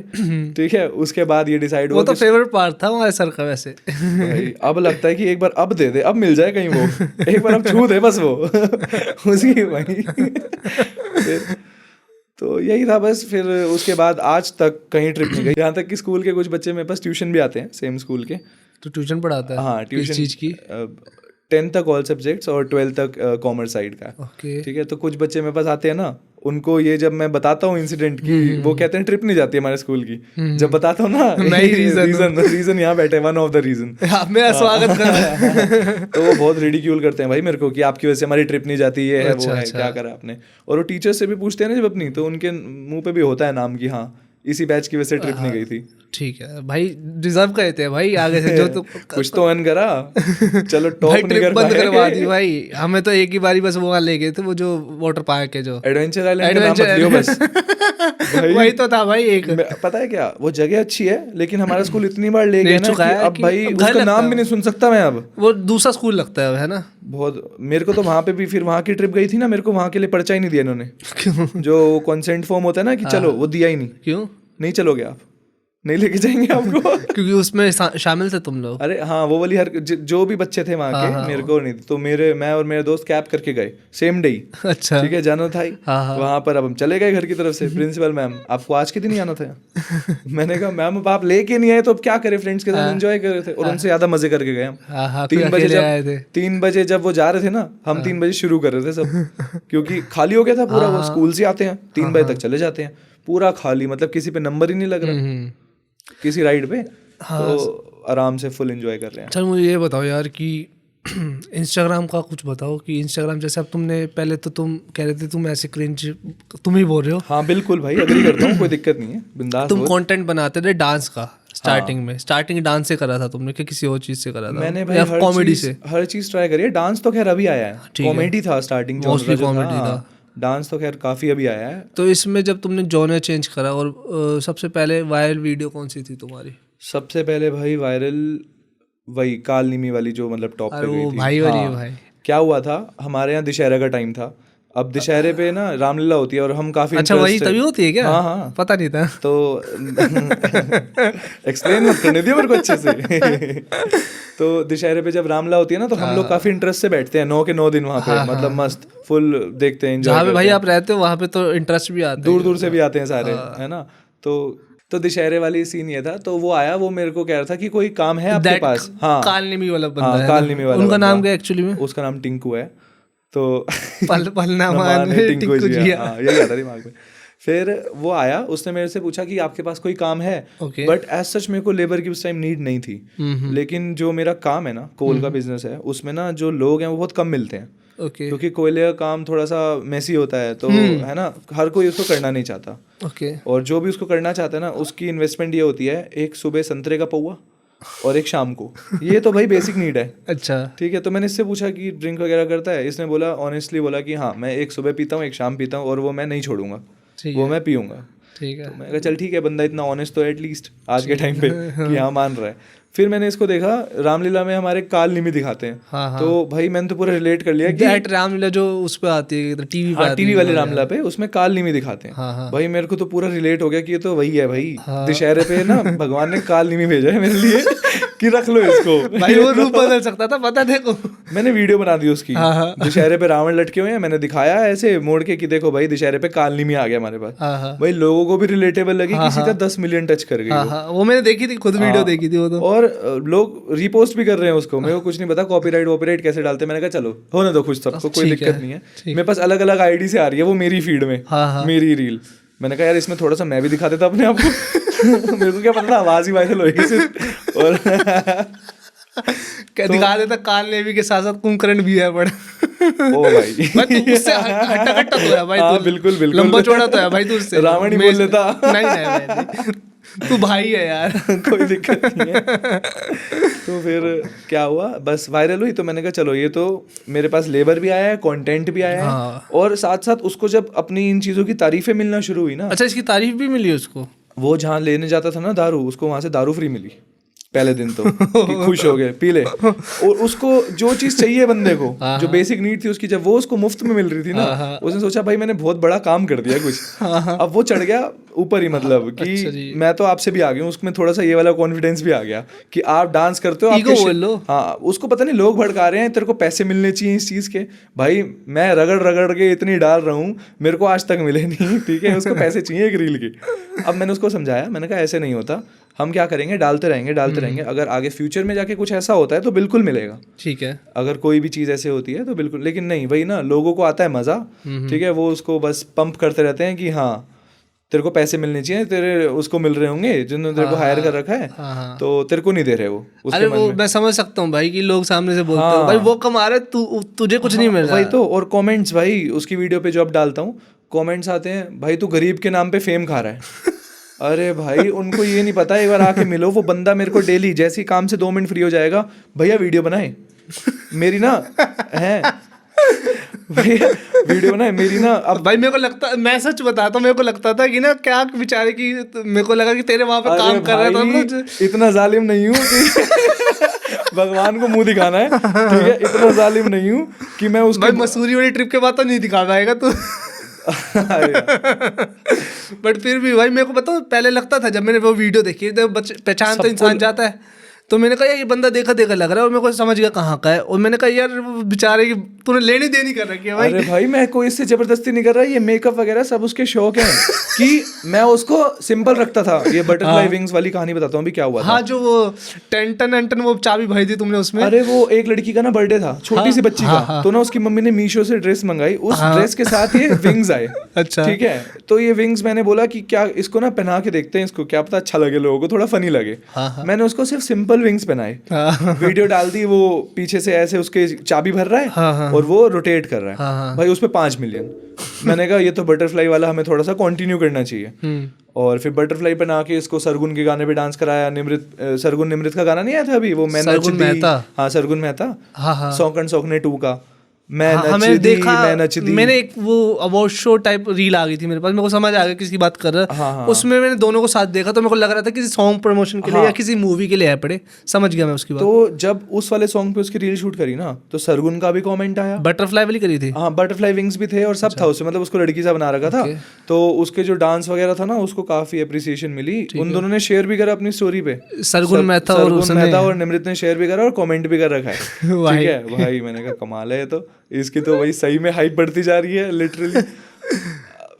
ठीक है। उसके बाद ये डिसाइड हुआ, वो तो फेवरेट पार्ट था हमारे सर का वैसे। भाई अब लगता है कि एक बार अब दे दे, अब मिल जाए कहीं वो, एक बार अब छू दे बस वो उसकी भाई। तो यही था बस। फिर उसके बाद आज तक कहीं ट्रिप नहीं गई, यहाँ तक कि स्कूल के कुछ बच्चे मेरे पास ट्यूशन भी आते हैं सेम स्कूल के। तो ट्यूशन पढ़ाता है? हाँ, ट्यूशन चीज की 10th तक ऑल सब्जेक्ट्स और 12th तक कॉमर्स साइड का, ठीक है। तो कुछ बच्चे मेरे पास आते हैं ना, उनको ये जब मैं बताता हूँ इंसिडेंट की, वो कहते हैं ट्रिप नहीं जाती हमारे स्कूल की। जब बताता हूँ ना रीजन यहाँ बैठे, वन ऑफ द रीजन, मेरा स्वागत कर। तो वो बहुत रिडिक्यूल करते हैं भाई मेरे को कि आपकी वजह से हमारी ट्रिप नहीं जाती, ये है वो है, क्या करा आपने। और वो टीचर से भी पूछते हैं ना जब अपनी, तो उनके मुंह पे भी होता है नाम कि हाँ इसी बैच की वजह से ट्रिप नहीं गई थी। ठीक है भाई, डिजर्व करते हैं भाई आगे से, जो तो कुछ तो अर्न करा, चलो टॉप नहीं कर बंद करवा दी भाई। हमें तो एक ही बारी बस वो ले गए थे, वो जो वाटर पार्क है, जो एडवेंचर आइलैंड, नाम मत लियो बस। वही तो था भाई। एक पता है क्या, वो जगह अच्छी है, लेकिन हमारा स्कूल इतनी बार ले गया ना कि अब भाई उसका नाम भी नहीं सुन सकता मैं। अब वो दूसरा स्कूल लगता है ना बहुत। मेरे को तो वहाँ पे भी, फिर वहाँ की ट्रिप गई थी ना, मेरे को वहाँ के लिए पर्चा ही नहीं दिया इन्होंने। जो कंसेंट फॉर्म होता है ना कि चलो, वो दिया ही नहीं। क्यों नहीं चलोगे आप, नहीं लेके जाएंगे आपको। क्योंकि उसमें शामिल थे तुम लोग। अरे हाँ, वो वाली जो भी बच्चे थे वहाँ के, मेरे को नहीं, तो मैं और मेरे दोस्त कैब करके गए सेम डे। अच्छा, ठीक है, जाना था ही वहाँ पर। अब हम चले गए घर की तरफ से। प्रिंसिपल मैम, आपको आज के दिन ही आना था? मैंने कहा मैम अब आप लेके नहीं आए तो अब क्या करें, फ्रेंड्स के साथ एंजॉय कर रहे थे, और उनसे ज्यादा मजे करके गए हम। 3 बजे जब वो जा रहे थे ना, हम 3 बजे शुरू कर रहे थे सब, क्योंकि खाली हो गया था पूरा। वो स्कूल से आते हैं 3 बजे तक चले जाते हैं, पूरा खाली, मतलब किसी पे नंबर ही नहीं लग रहा किसी राइड पे। तो आराम से फुल एंजॉय कर रहे हैं। चल मुझे ये बताओ यार कि इंस्टाग्राम का कुछ बताओ कि इंस्टाग्राम जैसे अब तुमने, पहले तो तुम कह रहे थे तुम ऐसे क्रिंज, तुम ही बोल रहे हो। हाँ बिल्कुल भाई, अग्री करता हूँ, कोई दिक्कत नहीं है, बिंदास। तुम कंटेंट बनाते थे डांस का स्टार्टिंग डांस से करा था तुमने, कि किसी और चीज से करा था? मैंने भाई कॉमेडी से हर चीज ट्राई करी है। डांस तो खैर अभी आया है, कॉमेडी था स्टार्टिंग, मोस्टली कॉमेडी था। डांस तो खैर काफी अभी आया है। तो इसमें जब तुमने जॉनर चेंज करा, और सबसे पहले वायरल वीडियो कौन सी थी तुम्हारी? सबसे पहले भाई वायरल वही कालनीमी वाली, जो मतलब टॉप पे गई थी भाई। हाँ। भाई क्या हुआ था, हमारे यहाँ दशहरा का टाइम था। अब दशहरे पे ना रामलीला होती है और हम काफी अच्छा वही तभी होती है क्या? हाँ पता नहीं था। तो एक्सप्लेन मत करने दिया मेरे को अच्छे से। तो दशहरे पे जब रामलीला होती है ना, तो हम लोग काफी इंटरेस्ट से बैठते हैं 9 के 9 दिन वहाँ पे, मतलब मस्त फुल देखते हैं, जहाँ पे भाई आप रहते हो वहाँ पे तो इंटरेस्ट भी आता है, दूर दूर से भी आते हैं सारे, है ना। तो दशहरे वाली सीन ये था, तो वो आया, वो मेरे को कह रहा था कि कोई काम है आपके पास। हाँ, कालनीमी वाला बंदा है, कालनीमी वाला। उनका नाम क्या एक्चुअली में? उसका नाम टिंकू है। तो टिंकू जी, यही आता दिमाग में। फिर वो आया, उसने मेरे से पूछा कि आपके पास कोई काम है, बट एज सच मेरे को लेबर की उस टाइम नीड नहीं थी। लेकिन जो मेरा काम है ना, कोल का बिजनेस है, उसमें ना जो लोग हैं वो बहुत कम मिलते हैं। क्योंकि कोयले का काम थोड़ा सा मेसी होता है, तो है ना, हर कोई उसको करना नहीं चाहता। और जो भी उसको करना चाहता है ना, उसकी इन्वेस्टमेंट ये होती है, एक सुबह संतरे का पौवा और एक शाम को। ये तो भाई बेसिक नीड है। अच्छा ठीक है। तो मैंने इससे पूछा कि ड्रिंक वगैरह करता है? इसने बोला, ऑनेस्टली बोला कि हाँ, मैं एक सुबह पीता हूँ, एक शाम पीता हूँ, और वो मैं नहीं छोड़ूंगा, वो मैं पीऊंगा। ठीक है। तो मैंने कहा चल ठीक है, बंदा इतना ऑनेस्ट तो एटलीस्ट आज के टाइम पे कि हाँ मान रहा है। फिर मैंने इसको देखा, रामलीला में हमारे कालनीमी दिखाते हैं। हाँ। तो भाई मैंने तो पूरा रिलेट कर लिया कि रामलीला जो उस पे आती है टीवी पे, टीवी वाली रामलीला पे, उसमें कालनीमी दिखाते हैं। हाँ। भाई मेरे को तो पूरा रिलेट हो गया कि ये तो वही है भाई। दशहरे पे ना भगवान ने कालनीमी भेजा है मेरे लिए कि रख लो इसको। भाई वो रूप बदल सकता था, पता देखो। मैंने वीडियो बना दी उसकी, दशहरे पे रावण लटके हुए हैं, मैंने दिखाया ऐसे मोड़ के कि देखो भाई दशहरे पे कालनीमी आ गया हमारे पास। भाई लोगों को भी रिलेटेबल लगी कि सीधा 10 मिलियन टच कर गई। वो मैंने देखी थी, खुद वीडियो देखी थी वो तो। और लोग रीपोस्ट भी कर रहे हैं उसको, मेरे को कुछ नहीं पता कॉपीराइट कैसे डालते हैं। मैंने कहा चलो होने दो खुश, सबको कोई दिक्कत नहीं है। मेरे पास अलग अलग आईडी से आ रही है वो मेरी फीड में, मेरी रील। मैंने कहा यार इसमें थोड़ा सा मैं भी दिखा देता अपने आप को। मेरे को क्या पता था आवाज ही वायरल होगी सिर्फ। और क्या दिखा देता, कालनेमी के साथ साथ कुंभकर्ण भी है बड़ा। ओ भाई तू उससे हट्टा कट्टा तो है भाई। हाँ, बिल्कुल लंबा चौड़ा तो है भाई तू उससे। रावण ही बोल लेता। नहीं तू भाई है यार। कोई दिक्कत नहीं है। तो फिर क्या हुआ, बस वायरल हुई। तो मैंने कहा चलो ये तो मेरे पास लेबर भी आया है, कंटेंट भी आया है, और साथ साथ उसको जब अपनी इन चीज़ों की तारीफें मिलना शुरू हुई ना। अच्छा इसकी तारीफ भी मिली उसको? वो जहाँ लेने जाता था ना दारू, उसको वहाँ से दारू फ्री मिली पहले दिन तो कि खुश हो गए, पी ले। और उसको जो चीज चाहिए बंदे को, जो बेसिक नीड थी उसकी, जब वो उसको मुफ्त में मिल रही थी ना, उसने सोचा भाई मैंने बहुत बड़ा काम कर दिया कुछ। अब वो चढ़ गया ऊपर ही, मतलब कि अच्छा मैं तो आपसे भी आ गया हूँ। उसमें थोड़ा सा ये वाला कॉन्फिडेंस भी आ गया कि आप डांस करते हो, आपको बोल लो। हाँ, उसको पता नहीं लोग भड़का रहे हैं, तेरे को पैसे मिलने चाहिए इस चीज के। भाई मैं रगड़ रगड़ के इतनी डाल रहा हूँ, मेरे को आज तक मिले नहीं। ठीक है, उसको पैसे चाहिए एक रील के। अब मैंने उसको समझाया, मैंने कहा ऐसे नहीं होता, हम क्या करेंगे, डालते रहेंगे। अगर आगे फ्यूचर में जाके कुछ ऐसा होता है तो बिल्कुल मिलेगा। ठीक है, अगर कोई भी चीज़ ऐसे होती है तो बिल्कुल। लेकिन नहीं, वही ना, लोगों को आता है मज़ा। ठीक है, वो उसको बस पंप करते रहते हैं कि हाँ तेरे को पैसे मिलने चाहिए, तेरे उसको मिल रहे होंगे जिन्होंने तेरे को हायर कर रखा है, तो तेरे को नहीं दे रहे वो। अरे वो मैं समझ सकता हूँ भाई कि लोग सामने से बोलते हैं भाई वो कमा रहे, तुझे कुछ नहीं मिल रहा। भाई तो और कमेंट्स, भाई उसकी वीडियो पे जो अब डालता हूँ कमेंट्स आते हैं, भाई तू गरीब के नाम पे फेम खा रहा है। अरे भाई उनको ये नहीं पता, एक बार आके मिलो। वो बंदा मेरे को डेली जैसे ही काम से 2 मिनट फ्री हो जाएगा, भैया वीडियो बनाए मेरी ना है, भैया वीडियो बनाए मेरी ना। अब भाई मेरे को लगता, मैं सच बताता हूँ, मेरे को लगता था कि ना क्या बेचारे की, मेरे को लगा कि तेरे वहां पे काम कर रहा था। इतना जालिम नहीं हूँ कि भगवान को मुंह दिखाना है। ठीक है, इतना जालिम नहीं हूँ कि मैं उसको मसूरी वाली ट्रिप के बाद तो नहीं दिखा पाएगा तू। बट फिर भी भाई मेरे को पता पहले लगता था, जब मैंने वो वीडियो देखी तो पहचान तो इंसान जाता है, तो मैंने कहा यार ये बंदा देखा देखा लग रहा है, और मेरे को समझ गया कहाँ का है, और मैंने कहा यार वो बेचारे की तूने लेनी देनी कर रखी है भाई। अरे भाई मैं कोई इससे जबरदस्ती नहीं कर रहा, ये मेकअप वगैरह सब उसके शौक हैं कि मैं उसको सिंपल रखता था। ये बटरफ्लाई विंग्स वाली कहानी बताता हूँ अभी क्या हुआ था। हाँ, जो वो टेंटन वो चाबी भरी थी तुमने उसमें। अरे वो एक लड़की का ना बर्थडे था, छोटी सी बच्ची का, तो ना उसकी मम्मी ने मीशो से ड्रेस मंगाई, उस ड्रेस के साथ ये विंग्स आए। अच्छा, ठीक है, तो ये विंग्स मैंने बोला कि क्या इसको ना पहना के देखते हैं, इसको क्या पता अच्छा लगे लोगों को, थोड़ा फनी लगे। मैंने उसको सिर्फ सिंपल विंग्स पहनाए, वीडियो डाल दी, वो पीछे से ऐसे उसके चाबी भर रहा है और वो रोटेट कर रहा है। भाई उस पे 5 मिलियन। मैंने कहा ये तो बटरफ्लाई वाला हमें थोड़ा सा कंटिन्यू करना चाहिए। और फिर बटरफ्लाई बना के इसको सरगुन के गाने पे डांस कराया। सरगुन निमृत का गाना नहीं आया था अभी, वो मैं नच दी। हाँ, सरगुन मेहता, सौकन सौकने 2 का मैं नच दी, मैं नच दी। मैंने एक वो अवार्ड शो टाइप रील आ गई थी मेरे पास, मेरे को समझ आ गया किसकी बात कर रहा है। उसमें मैंने दोनों को साथ देखा, तो मेरे को लग रहा था किसी सॉन्ग प्रमोशन के लिए या किसी मूवी के लिए है पड़े। समझ गया मैं उसकी बात। तो जब उस वाले सॉन्ग पे उसकी रील शूट करी ना, तो सरगुन का भी कमेंट आया। बटरफ्लाई वाली करी थी? हाँ, बटरफ्लाई विंग्स भी थे और सब था उसमें, मतलब उसको लड़की सा बना रखा था। तो उसके जो डांस वगैरह था ना, उसको काफी अप्रिसिएशन मिली। उन दोनों ने शेयर भी करा अपनी स्टोरी पे, सरगुन मेहता और निमृत ने शेयर भी करा और कमेंट भी कर रखा है। ठीक है भाई, मैंने कहा कमाल है, तो इसकी तो भाई सही में हाइप बढ़ती जा रही है लिटरली।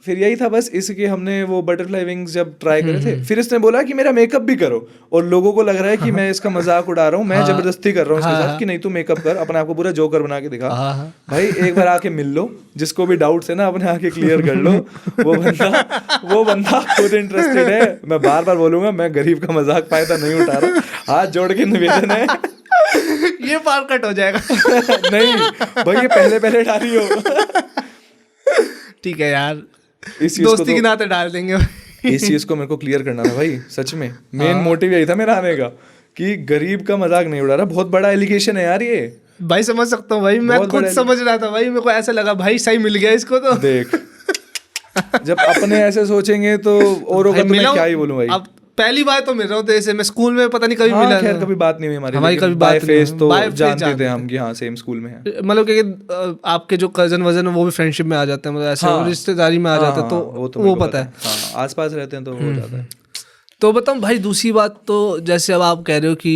फिर यही था बस, इसके हमने वो बटरफ्लाई विंग्स जब ट्राई करे थे, फिर इसने बोला कि मेरा मेकअप भी करो, और लोगों को लग रहा है कि मैं इसका मजाक उड़ा रहा हूँ, मैं जबरदस्ती कर रहा हूँ इसके साथ कि नहीं तू मेकअप कर, अपने आप को पूरा जोकर बना के दिखा। भाई एक बार आके मिल लो, जिसको भी डाउट्स है ना अपने आके क्लियर कर लो। वो बंदा खुद इंटरेस्टेड है। मैं बार बार बोलूंगा, मैं गरीब का मजाक फायदा नहीं उठा रहा, हाथ जोड़ के निवेदन है। ये पार कट हो जाएगा। नहीं भाई, ये पहले डाली हो। ठीक है यार, इस दोस्ती के नाते डाल देंगे। इस चीज को मेरे को क्लियर करना था भाई, सच में मेन मोटिव यही था मेरा आने का, कि गरीब का मजाक नहीं उड़ा रहा। बहुत बड़ा एलिगेशन है यार ये। भाई समझ सकता हूँ भाई, मैं खुद समझ रहा था भाई, मेरे को ऐसा लगा भाई सही मिल गया इसको। तो देख, जब अपने ऐसे सोचेंगे तो औरों का तो मैं क्या ही बोलूं भाई। अब पहली बार तो मिल रहा हूँ, तो ऐसे मैं स्कूल में पता नहीं कभी मिला। खैर कभी बात नहीं हुई हमारी कभी बाय फेस तो जानते थे हम कि हाँ सेम स्कूल में है। मतलब कि आपके जो कजन वजन वो भी फ्रेंडशिप में आ जाते हैं, मतलब ऐसे रिश्तेदारी में आ जाते हैं, तो वो पता है, आसपास रहते हैं तो हो जाता है। तो बताऊँ भाई, दूसरी बात तो जैसे अब आप कह रहे हो कि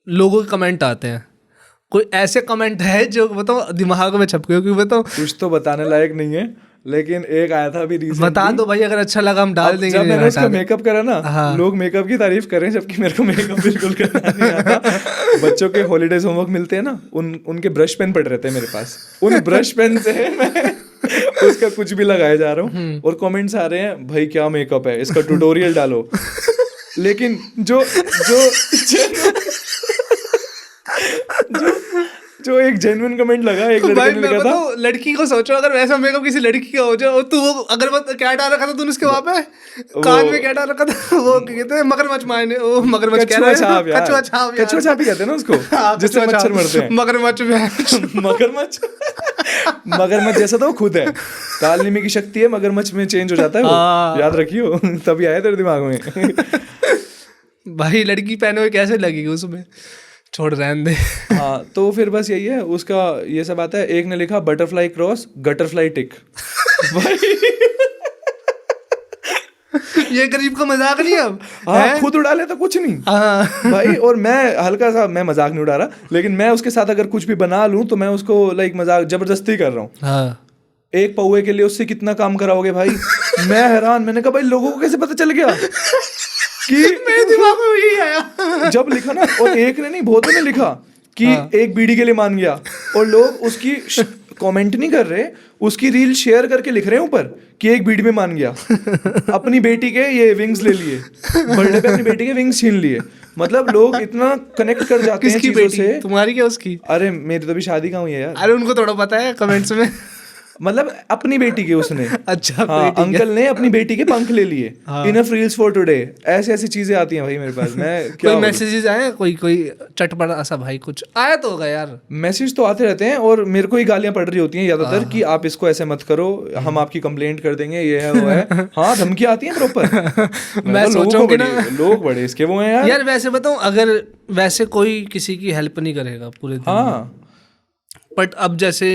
लोगों के कमेंट आते हैं, कोई ऐसे कमेंट है जो बताओ दिमाग में छप गए? क्योंकि बताओ कुछ तो बताने लायक नहीं है, लेकिन एक आया था अभी रिसेंटली। बता दो भाई, अगर अच्छा लगा हम डाल देंगे। जब मैंने उसका मेकअप करा ना, लोग मेकअप की तारीफ कर रहे हैं, जबकि मेरे को मेकअप बिल्कुल करना नहीं आता। बच्चों के हॉलीडेज होमवर्क मिलते हैं ना, उनके ब्रश पेन पड़े रहते हैं मेरे पास, उन ब्रश पेन से मैं उसका कुछ भी लगाया जा रहा हूँ, और कमेंट्स आ रहे हैं भाई क्या मेकअप है, इसका ट्यूटोरियल डालो। लेकिन जो एक जेन्युइन कमेंट लगा, एक लड़के ने लिखा था, लड़की को सोचो अगर वैसा मेकअप किसी लड़की का हो जाए, तो वो अगर क्या डाल रखा था तूने उसके वहां पे कान में, क्या डाल रखा था वो कहते हैं मगरमच्छ मायने, वो मगरमच्छ कह रहा है, कछुआ छाप ही कहते हैं ना उसको, जिससे मच्छर मरते हैं। मगरमच्छ जैसा तो वो खुद है, कालनीमी की शक्ति है, मगरमच्छ में चेंज हो जाता है वो, याद रखियो, तभी आया तेरे दिमाग में। भाई लड़की पहने हुए कैसे लगेगी उसमें, छोड़ रहने दे। हाँ, तो फिर बस यही है उसका, ये सब आता है। एक ने लिखा बटरफ्लाई क्रॉस गटरफ्लाई टिक। भाई ये गरीब का मजाक नहीं अब। हाँ, खुद उड़ा ले तो कुछ नहीं भाई। और मैं हल्का सा, मैं मजाक नहीं उड़ा रहा, लेकिन मैं उसके साथ अगर कुछ भी बना लूं तो मैं उसको लाइक मजाक जबरदस्ती कर रहा हूँ। एक पौवे के लिए उससे कितना काम कराओगे भाई। मैं हैरान, मैंने कहा भाई लोगों को कैसे पता चल गया कि मेरे दिमाग में यही आया जब लिखा ना, और एक ने नहीं बहुतों ने लिखा कि एक बीड़ी के लिए मान गया, और लोग उसकी कमेंट नहीं कर रहे, उसकी रील शेयर करके लिख रहे हैं ऊपर कि एक बीड़ी में मान गया। अपनी बेटी के ये विंग्स ले लिए, बर्थडे पे अपनी बेटी के विंग्स छीन लिए। मतलब लोग इतना कनेक्ट कर जाते हैं चीजों से। तुम्हारी क्या उसकी? अरे मेरी तो अभी शादी कहाँ हुई है यार। अरे उनको थोड़ा पता है कमेंट्स में। मतलब अपनी बेटी के उसने, अच्छा हाँ, अंकल ने अपनी बेटी के पंख ले लिए। इनफ रील्स फॉर टुडे, ऐसी चीजें आती हैं भाई मेरे पास। मैं कोई मैसेजेस आए, कोई चटपटा सा भाई कुछ आया तो होगा यार। मैसेज तो आते रहते हैं, और मेरे को ही गालियां पड़ रही होती हैं ज्यादातर कि आप इसको ऐसे मत करो, हम आपकी कंप्लेंट कर देंगे, ये है वो है। हाँ, धमकी आती है प्रॉपर। मैं सोचूंगी ना, लोग बड़े इसके वो हैं यार। वैसे बताऊं, अगर वैसे कोई किसी की हेल्प नहीं करेगा पूरे दिन, हाँ, बट अब जैसे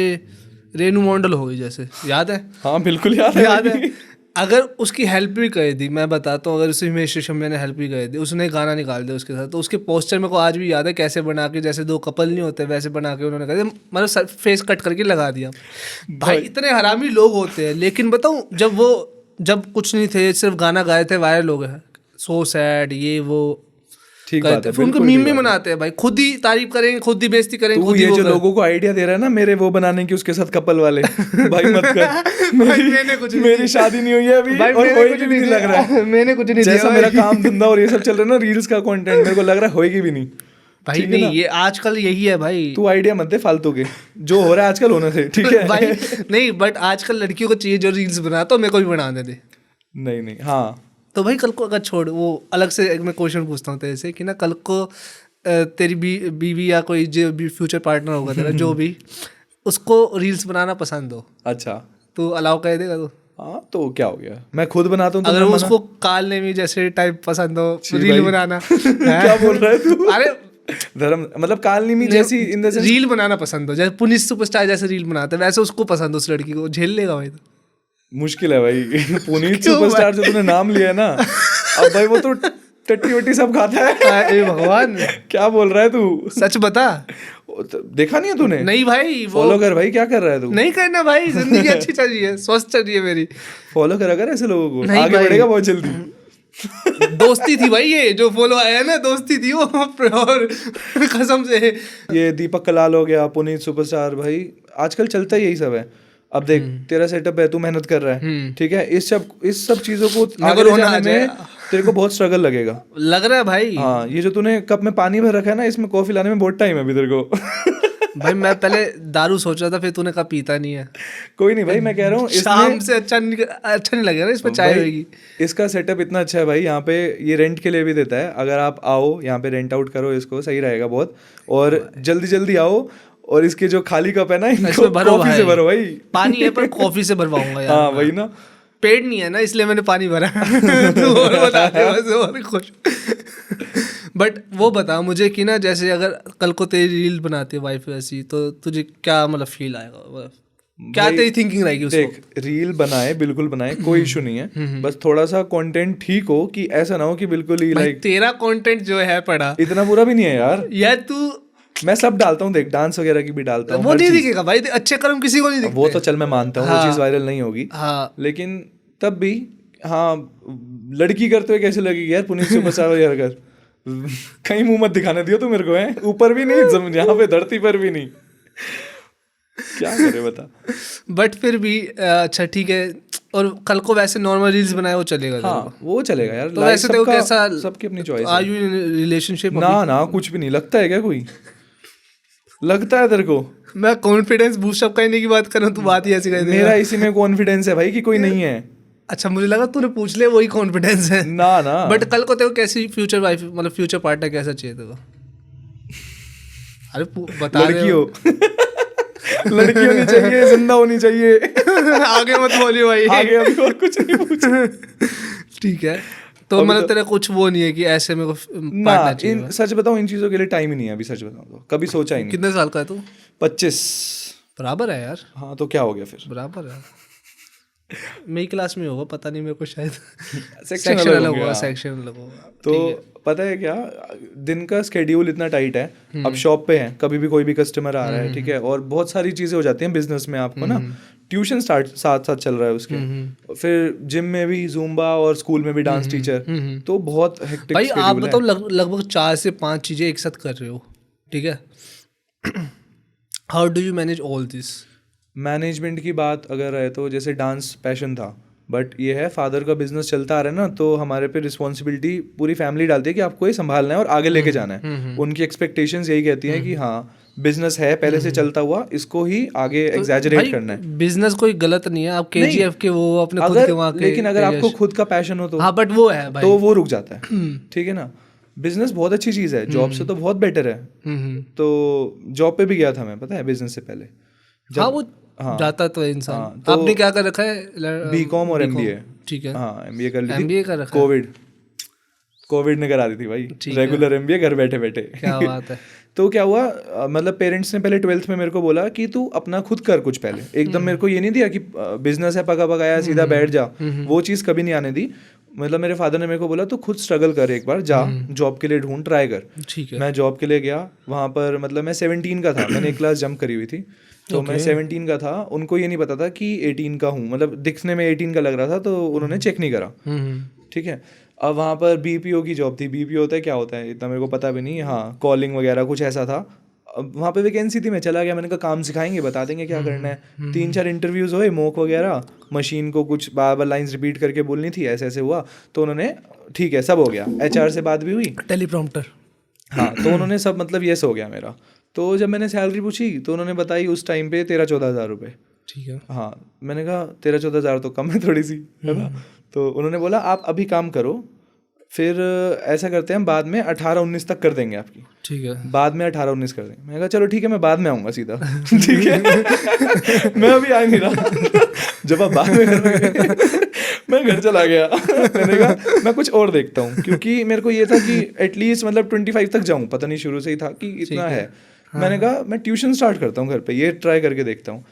रेनू मंडल हो गई जैसे, याद है? हाँ बिल्कुल याद है। याद है। अगर उसकी हेल्प भी कर दी, मैं बताता हूँ, अगर उसे हिमेश रेशमिया ने हेल्प भी कर दी, उसने गाना निकाल दिया उसके साथ, तो उसके पोस्टर मेरे को आज भी याद है कैसे बना के, जैसे दो कपल नहीं होते वैसे बना के उन्होंने कर दिया, मतलब फेस कट करके लगा दिया। भाई इतने हरामी लोग होते हैं। लेकिन बताऊँ, जब कुछ नहीं थे, सिर्फ गाना गाए थे, वायरल हो गए, सो सैड, ये वो ठीक बात है, फिर उनको मीम भी बनाते हैं भाई, खुद ही तारीफ करेंगे, खुद ही बेइज्जती करेंगे, तू खुद ही ये वो जो करें। लोगों को आइडिया दे रहा है ना मेरे वो बनाने की उसके साथ कपल वाले, भाई मत कर। मैंने कुछ नहीं मेरी शादी नहीं हुई है अभी भाई, और मैंने होएगी कुछ भी नहीं लग रहा है। मैंने कुछ नहीं जैसा दिया मेरा भाई। काम धंधा और ये सब चल रहा है ना, रील्स का कंटेंट, मेरे को लग रहा है होएगी भी नहीं। भाई ठीक है नहीं, ना? ये आजकल यही है भाई। तू आइडिया मत दे फालतू के, जो हो रहा है आजकल होने से, ठीक है भाई नहीं, बट आजकल लड़कियों को चाहिए जो रील्स बनाता हो, मेरे को भी बनाने दे। नहीं नहीं, हाँ तो भाई कल को अगर छोड़, वो अलग से एक मैं क्वेश्चन पूछता हूँ तेरे से कि ना, कल को तेरी बीवी या कोई जो भी फ्यूचर पार्टनर होगा तेरा, जो भी, उसको रील्स बनाना पसंद हो, अच्छा, तो अलाउ कर देगा? तो हाँ तो क्या हो गया, मैं खुद बनाता हूँ तो अगर मैं मना- उसको काल नेमी जैसे टाइप पसंद हो छी रील भाई। बनाना क्या बोल रहा है तू? अरे धर्म मतलब कालनीमी जैसी इन द सेंस, रील बनाना पसंद हो, जैसे पुनीत सुपरस्टार जैसे रील बनाते हैं, वैसे उसको पसंद हो, उस लड़की को झेल लेगा भाई? तो मुश्किल है भाई। पुनीत क्यों सुपरस्टार जो तूने नाम लिया है ना, अब भाई वो तो टट्टी वट्टी सब खाता है। ए भगवान, क्या बोल रहा है तू? सच बता। वो तो देखा नहीं है तूने? नहीं भाई, वो फॉलो कर भाई, क्या कर रहा है तू? नहीं करना भाई, जिंदगी अच्छी चल रही है, स्वस्थ चल रही है मेरी। फॉलो करा कर ऐसे लोगों को, नहीं आगे भाई। बढ़ेगा बहुत जल्दी। दोस्ती थी भाई, ये जो फॉलो आया है ना, दोस्ती थी वो, और कसम से। ये दीपक कलाल हो गया, पुनीत सुपरस्टार, भाई आजकल चलता ही यही सब है। अब देख तेरा सेटअप है, तू मेहनत कर रहा है, ठीक है, इस सब चीजों को आगे ले जाने में तेरे को बहुत स्ट्रगल लगेगा, लग रहा है भाई। हाँ, ये जो तूने कप में पानी भर रखा है ना, इसमें कॉफी लाने में बहुत टाइम है अभी तेरे को। भाई मैं पहले दारू सोच रहा था, फिर तूने कहा पीता नहीं है। कोई नहीं भाई, मैं कह रहा हूँ शाम से अच्छा नहीं लगेगा ना, इसमें चाय होगी। इसका सेटअप इतना अच्छा है भाई, यहाँ पे ये रेंट के लिए भी देता है, अगर आप आओ यहाँ पे रेंट आउट करो इसको, सही रहेगा बहुत, और जल्दी जल्दी आओ, और इसके जो खाली कप है ना, इनको कॉफी से भरो भाई। पानी है पर कॉफी से भरवाऊंगा यार। हाँ वही ना, पेट नहीं है ना, इसलिए मैंने पानी भरा। तो और बता दे बस, और कुछ। बट वो बता मुझे कि ना, जैसे अगर कल को तेरी रील बनाती है वाइफ ऐसी, तो तुझे क्या मतलब फील आएगा, क्या तेरी थिंकिंग रहेगी उसको? देख, रील बनाए, बिल्कुल बनाए, कोई इशू नहीं है, बस थोड़ा सा कंटेंट ठीक हो, कि ऐसा ना हो कि बिल्कुल ही लाइक तेरा कंटेंट जो है पड़ा, इतना बुरा भी नहीं है यार तू मैं सब डालता हूँ, देख डांस वगैरह की भी डालता हूँ, वो नहीं दिखेगा भाई, अच्छे कर्म किसी को नहीं दिखते। वो तो चल मैं मानता हूँ, वो चीज़ वायरल नहीं होगी, हाँ, लेकिन तब भी हाँ, लड़की करते हुए कैसे लगेगी यार, पुनीत सुपरस्टार यार कर, कहीं मुंह मत दिखाने दियो तू मेरे को, है ऊपर भी नहीं, यहाँ पे धरती पर भी नहीं, क्या करे बता। बट फिर भी अच्छा ठीक है, और कल को वैसे नॉर्मल रील्स बनाए वो चलेगा? हाँ वो चलेगा यार, तो वैसे देखो कैसा, सबकी अपनी choice are you in relationship? ना कुछ भी नहीं लगता है क्या, कोई लगता है तेरे को? मैं कॉन्फिडेंस बूस्टअप करने की बात कर रहा हूँ, तू बात ही ऐसी कर दे। मेरा इसी में कॉन्फिडेंस है भाई कि कोई नहीं है। अच्छा, मुझे लगा तूने पूछ ले वही कॉन्फिडेंस है। ना बट कल को तेरे को कैसी फ्यूचर वाइफ, मतलब फ्यूचर पार्टनर कैसा चाहिए तेरे को? अरे बता दे। लड़की हो लड़की होनी चाहिए, जिंदा होनी चाहिए। आगे मत बोलिए भाई, आगे अभी और कुछ नहीं पूछा। ठीक है, तो मतलब तेरा कुछ वो नहीं है कि ऐसे में को ना, इन सच बताऊं इन चीजों के लिए टाइम ही नहीं है अभी, सच बताऊं तो कभी सोचा ही नहीं। कितने साल का है तू? 25। बराबर है यार। हाँ तो क्या हो गया फिर? बराबर है, मेरी क्लास में होगा, पता नहीं मेरे को, शायद सेक्शन अलग अलग होगा, सेक्शन अलग होगा। तो पता है क्या, दिन का स्केड्यूल इतना टाइट है, अब शॉप पे है, कभी भी कोई भी कस्टमर आ रहा है, ठीक है, और बहुत सारी चीजें हो जाती हैं बिजनेस में आपको ना, ट्यूशन साथ साथ चल रहा है उसके, फिर जिम में भी जूम्बा और स्कूल में भी डांस टीचर, तो बहुत हेक्टिक भाई आप schedule बताओ, है। लगभग 4 से 5 चीजें एक साथ कर रहे हो, ठीक है, how do you manage all this? Management की बात अगर है तो जैसे डांस पैशन था, बट ये है फादर का बिजनेस चलता आ रहा है ना, तो हमारे पे रिस्पॉन्सिबिलिटी पूरी फैमिली डालती है कि आपको ये संभालना है और आगे लेके जाना है। उनकी एक्सपेक्टेशंस यही कहती हैं कि हाँ बिजनेस है पहले से चलता हुआ, इसको ही आगे एग्जैजरेट करना है। बिजनेस कोई गलत नहीं है, आप केजीएफ के वो अपने खुद के वहाँ के, लेकिन अगर आपको खुद का पैशन हो तो हाँ, बट वो है भाई, तो वो रुक जाता है, ठीक है ना। बिजनेस बहुत अच्छी चीज़ है, जॉब से तो बहुत बेटर है। तो जॉब पे भी गया था मैं, पता है, बिजनेस से पहले। हाँ वो जाता तो है इंसान। हाँ, तो आपने क्या कर रखा है? बीकॉम और एमबीए। ठीक है, हाँ एमबीए कर ली थी, एमबीए कर रखा है। कोविड कोविड ने करा दी थी भाई, ठीक है। रेगुलर एमबीए घर बैठे बैठे। क्या बात है। तो क्या हुआ, मतलब पेरेंट्स ने पहले 12th में मेरे को बोला कि तू अपना खुद कर कुछ पहले, एकदम मेरे को ये नहीं दिया कि बिजनेस है पका पकाया सीधा बैठ जा, वो चीज़ कभी नहीं आने दी। मतलब मेरे फादर ने मेरे को बोला तू खुद स्ट्रगल कर, एक बार जा जॉब के लिए ढूंढ, ट्राई कर। ठीक है। मैं जॉब के लिए गया वहाँ पर, मतलब मैं 17 का था, मैंने एक क्लास जंप करी हुई थी, तो मैं 17 का था। उनको ये नहीं पता था कि 18 का हूँ, मतलब दिखने में 18 का लग रहा था, तो उन्होंने चेक नहीं करा। ठीक है। अब वहाँ पर बीपीओ की जॉब थी, बीपीओ होता है क्या होता है इतना मेरे को पता भी नहीं, हाँ कॉलिंग वगैरह कुछ ऐसा था। अब वहाँ पे वैकेंसी थी, मैं चला गया, मैंने कहा काम सिखाएंगे, बता देंगे क्या करना है। 3-4 इंटरव्यूज़ हुए, मॉक वगैरह, मशीन को कुछ बार बार लाइन्स रिपीट करके बोलनी थी, ऐसे ऐसे हुआ, तो उन्होंने ठीक है सब हो गया। एचआर से बात भी हुई, टेलीप्रॉम्प्टर। हाँ, तो उन्होंने सब मतलब यस हो गया मेरा। तो जब मैंने सैलरी पूछी तो उन्होंने बताई उस टाइम पे 13-14 हज़ार रुपये। ठीक है। हाँ, मैंने कहा 13-14 हज़ार तो कम है थोड़ी सी, है ना। तो उन्होंने बोला आप अभी काम करो, फिर ऐसा करते हैं हम बाद में 18-19 तक कर देंगे आपकी। ठीक है। बाद में 18-19 कर देंगे। मैंने कहा चलो ठीक है, मैं बाद में आऊँगा सीधा। ठीक है। मैं अभी आ नहीं रहा। जब आप बाद में करोगे मैं घर चला गया। मैंने कहा मैं कुछ और देखता हूँ, क्योंकि मेरे को ये था कि एटलीस्ट मतलब 25 तक जाऊँ, पता नहीं शुरू से ही था कि इतना है। मैंने कहा मैं ट्यूशन स्टार्ट करता हूँ घर पे, ये ट्राई करके देखता हूँ।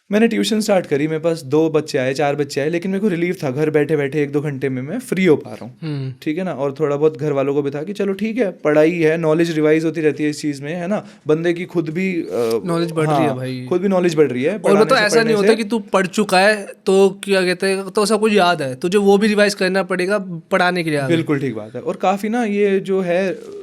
मैंने ट्यूशन स्टार्ट करी, मेरे पास 2 बच्चे आए 4 बच्चे आए, लेकिन मेरे को रिलीफ था, घर बैठे बैठे 1-2 घंटे में मैं फ्री हो पा रहा हूँ। ठीक है ना। और थोड़ा बहुत घर वालों को भी था कि चलो ठीक है, पढ़ाई है, नॉलेज रिवाइज होती रहती है इस चीज़ में, है ना, बंदे की खुद भी नॉलेज बढ़ रही है भाई, खुद भी नॉलेज बढ़ रही है। और मतलब ऐसा नहीं होता कि तू पढ़ चुका है तो क्या कहते हैं, तो सब कुछ याद है, तुझे वो भी रिवाइज करना पड़ेगा पढ़ाने के लिए। बिल्कुल ठीक बात है। और काफ़ी ना ये जो है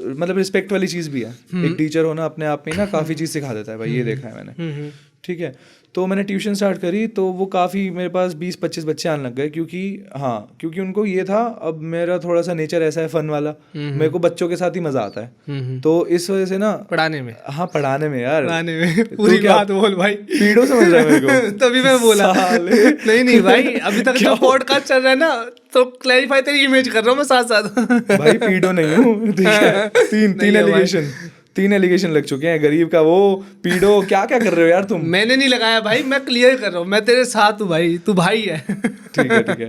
मतलब रिस्पेक्ट वाली चीज़ भी है, एक टीचर होना अपने आप में ना काफ़ी चीज़ सिखा देता है भाई, ये देखा है मैंने। ठीक है। तो मैंने ट्यूशन स्टार्ट करी, तो वो काफ़ी मेरे पास 20-25 बच्चे आने लग गए, क्योंकि उनको ये था, अब मेरा थोड़ा सा नेचर ऐसा है फन वाला, मेरे को बच्चों के साथ ही मज़ा आता है। तो इस वजह से ना पढ़ाने में, हाँ पढ़ाने में यार, पढ़ाने में पूरी बात बोल भाई, पीड़ो समझ रहा है मेरे को। तभी मैं बोला नहीं भाई, अभी तक जो पॉडकास्ट चल रहा है ना, तो क्लैरिफाई तेरी इमेज कर रहा हूँ मैं साथ साथ। भाई पीड़ो नहीं हूँ, ठीक है। तीन एलिगेशन लग चुके हैं, गरीब का वो पीडो, क्या क्या कर रहे हो यार तुम। मैंने नहीं लगाया भाई, मैं क्लियर कर रहा हूँ, मैं तेरे साथ हूँ भाई, तू भाई है। ठीक है।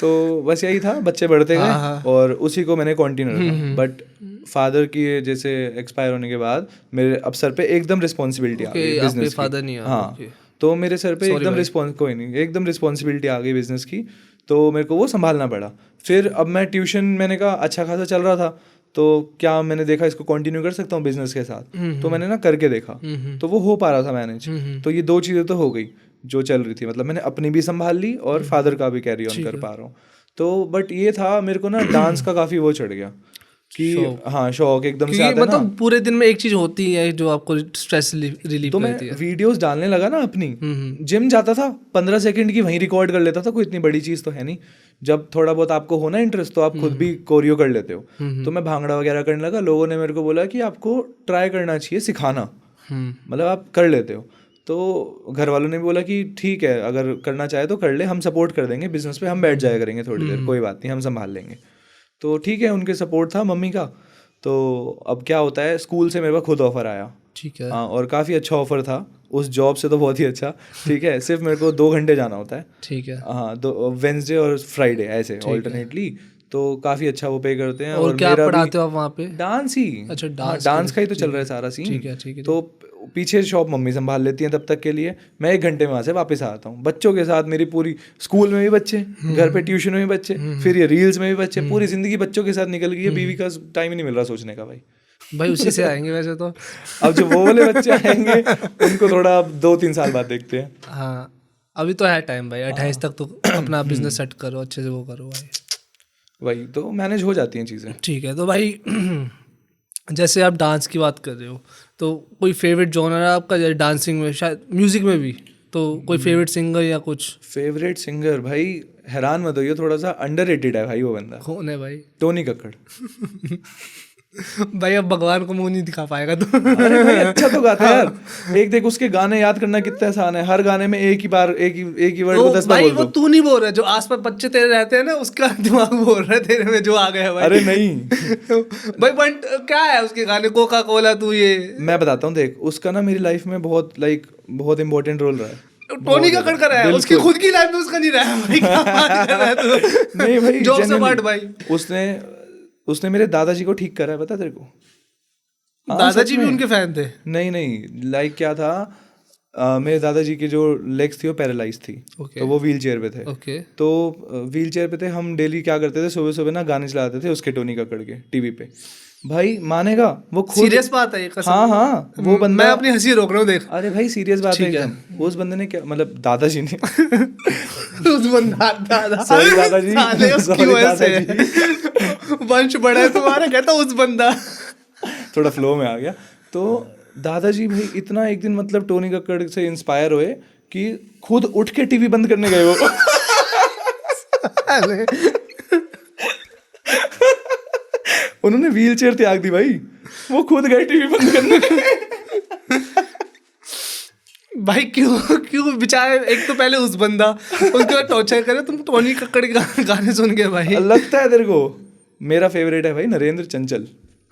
तो बस यही था, बच्चे बढ़ते गए और उसी को मैंने कंटिन्यू रखा। बट फादर की जैसे एक्सपायर होने के बाद मेरे अब सर पे एकदम रिस्पॉन्सिबिलिटी आ गई बिजनेस की। फादर नहीं, हाँ, तो मेरे सर पे एकदम रिस्पॉन्सिबिलिटी आ गई बिजनेस की, तो मेरे को वो संभालना पड़ा। फिर अब मैं ट्यूशन, मैंने कहा अच्छा खासा चल रहा था, तो क्या मैंने देखा इसको कंटिन्यू कर सकता हूँ बिजनेस के साथ, तो मैंने ना करके देखा, तो वो हो पा रहा था मैनेज। तो ये 2 चीज़ें तो हो गई जो चल रही थी, मतलब मैंने अपनी भी संभाल ली और फादर का भी कैरी ऑन कर पा रहा हूँ। तो बट ये था मेरे को ना डांस का काफ़ी वो चढ़ गया कि हाँ शौक एकदम से आता है ना। मतलब पूरे दिन में एक चीज होती है जो आपको स्ट्रेस रिलीव तो मैं वीडियोस डालने लगा ना अपनी, जिम जाता था 15 सेकंड की, वहीं रिकॉर्ड कर लेता था, कोई इतनी बड़ी चीज़ तो है नहीं। जब थोड़ा बहुत आपको हो ना इंटरेस्ट, तो आप खुद भी कोरियो कर लेते हो। तो मैं भांगड़ा वगैरह करने लगा, लोगों ने मेरे को बोला कि आपको ट्राई करना चाहिए, सिखाना, मतलब आप कर लेते हो। तो घर वालों ने भी बोला कि ठीक है, अगर करना चाहे तो कर ले, हम सपोर्ट कर देंगे, बिजनेस पे हम बैठ जाया करेंगे थोड़ी देर, कोई बात नहीं, हम संभाल लेंगे। तो ठीक है, उनके सपोर्ट था मम्मी का। तो अब क्या होता है, स्कूल से मेरे पास खुद ऑफर आया। ठीक है। हाँ, और काफ़ी अच्छा ऑफर था उस जॉब से, तो बहुत ही अच्छा। ठीक है, सिर्फ मेरे को 2 घंटे जाना होता है। ठीक है। हाँ, तो वेंसडे और फ्राइडे ऐसे ऑल्टरनेटली, तो काफ़ी अच्छा वो पे करते हैं। और क्या पढ़ाते हो आप वहाँ पे? डांस ही। अच्छा, डांस का ही तो चल रहा है सारा सीन। ठीक है। तो पीछे शॉप मम्मी संभाल लेती हैं तब तक के लिए, मैं 1 घंटे में वहाँ से वापस आता हूँ बच्चों के साथ। मेरी पूरी स्कूल में भी बच्चे, घर पे ट्यूशन में भी बच्चे, फिर ये रील्स में भी बच्चे, पूरी ज़िंदगी बच्चों के साथ निकल गई है। बीवी का टाइम ही नहीं मिल रहा सोचने का भाई उसी से आएंगे वैसे तो। अब जो वो वाले बच्चे आएंगे उनको थोड़ा 2-3 साल बाद देखते हैं। हाँ, अभी तो है टाइम भाई, 28 तक तो अपना बिजनेस सेट करो, अच्छे से वो करो भाई, वही तो मैनेज हो जाती हैं चीज़ें। ठीक है। तो भाई जैसे आप डांस की बात कर रहे हो, तो कोई फेवरेट जॉनर है आपका, जैसे डांसिंग में, शायद म्यूजिक में भी, तो कोई फेवरेट सिंगर या कुछ? फेवरेट सिंगर भाई हैरान मत होइए, थोड़ा सा अंडररेटेड है भाई वो बंदा। कौन है भाई? टोनी कक्कड़। भाई अब भगवान को मुंह नहीं दिखा पाएगा तो। अरे भाई अच्छा तो गाता है यार, एक देख उसके गाने याद करना कितना आसान है, हर गाने में एक ही वर्ड को 10 बार बोल दो। वो तू नहीं बोल रहा, जो आसपास बच्चे तेरे रहते हैं ना, उसका दिमाग बोल रहा है तेरे में जो आ गया भाई। अरे नहीं भाई बट क्या है उसके गाने, कोका कोला, तू ये मैं बताता हूँ, देख उसका ना मेरी लाइफ में बहुत इंपॉर्टेंट रोल रहा है। टोनी कक्कड़ का रहा है, उसकी खुद की लाइफ में उसका नहीं रहा है भाई। क्या बात कर रहा है तू? नहीं भाई, जोक से पार्ट भाई, उसने उसने मेरे दादाजी को ठीक करा है, पता तेरे को? हाँ, दादाजी सच भी में। उनके फैन थे? नहीं, लाइक क्या था, मेरे दादाजी की जो लेग्स थी वो पैरालाइज थी, Okay. तो वो व्हील चेयर पे थे। ओके। तो व्हील चेयर पे थे, हम डेली क्या करते थे, सुबह सुबह ना गाने चलाते थे उसके, टोनी कक्कड़ के, टीवी पे। भाई मानेगा वो खुद। सीरियस बात है ये, कसम। हाँ, वो बंदा। मैं अपनी हंसी रोक रहा हूँ, देख। अरे भाई सीरियस बात है ठीक है। एकदम। उस बंदे ने क्या, मतलब दादाजी ने उस बंदा दादा, Sorry दादाजी, साले उसकी sorry वजह से दादाजी। वंश बड़ा है तुम्हारा, कहता उस बंदा। थोड़ा फ्लो में आ गया। तो दादाजी भाई इतना एक दिन मतलब टोनी कक्कड़ से इंस्पायर हुए कि खुद उठ के टीवी बंद करने गए वो। उन्होंने व्हील चेयर त्याग दी भाई, वो खुद गए टीवी बंद करने। भाई क्यों क्यों बेचारे, एक तो पहले उस बंदा, उसके बाद टॉर्चर करे, तुम टोनी कक्कड़ के गाने सुन के भाई। लगता है तेरे को? मेरा फेवरेट है भाई नरेंद्र चंचल।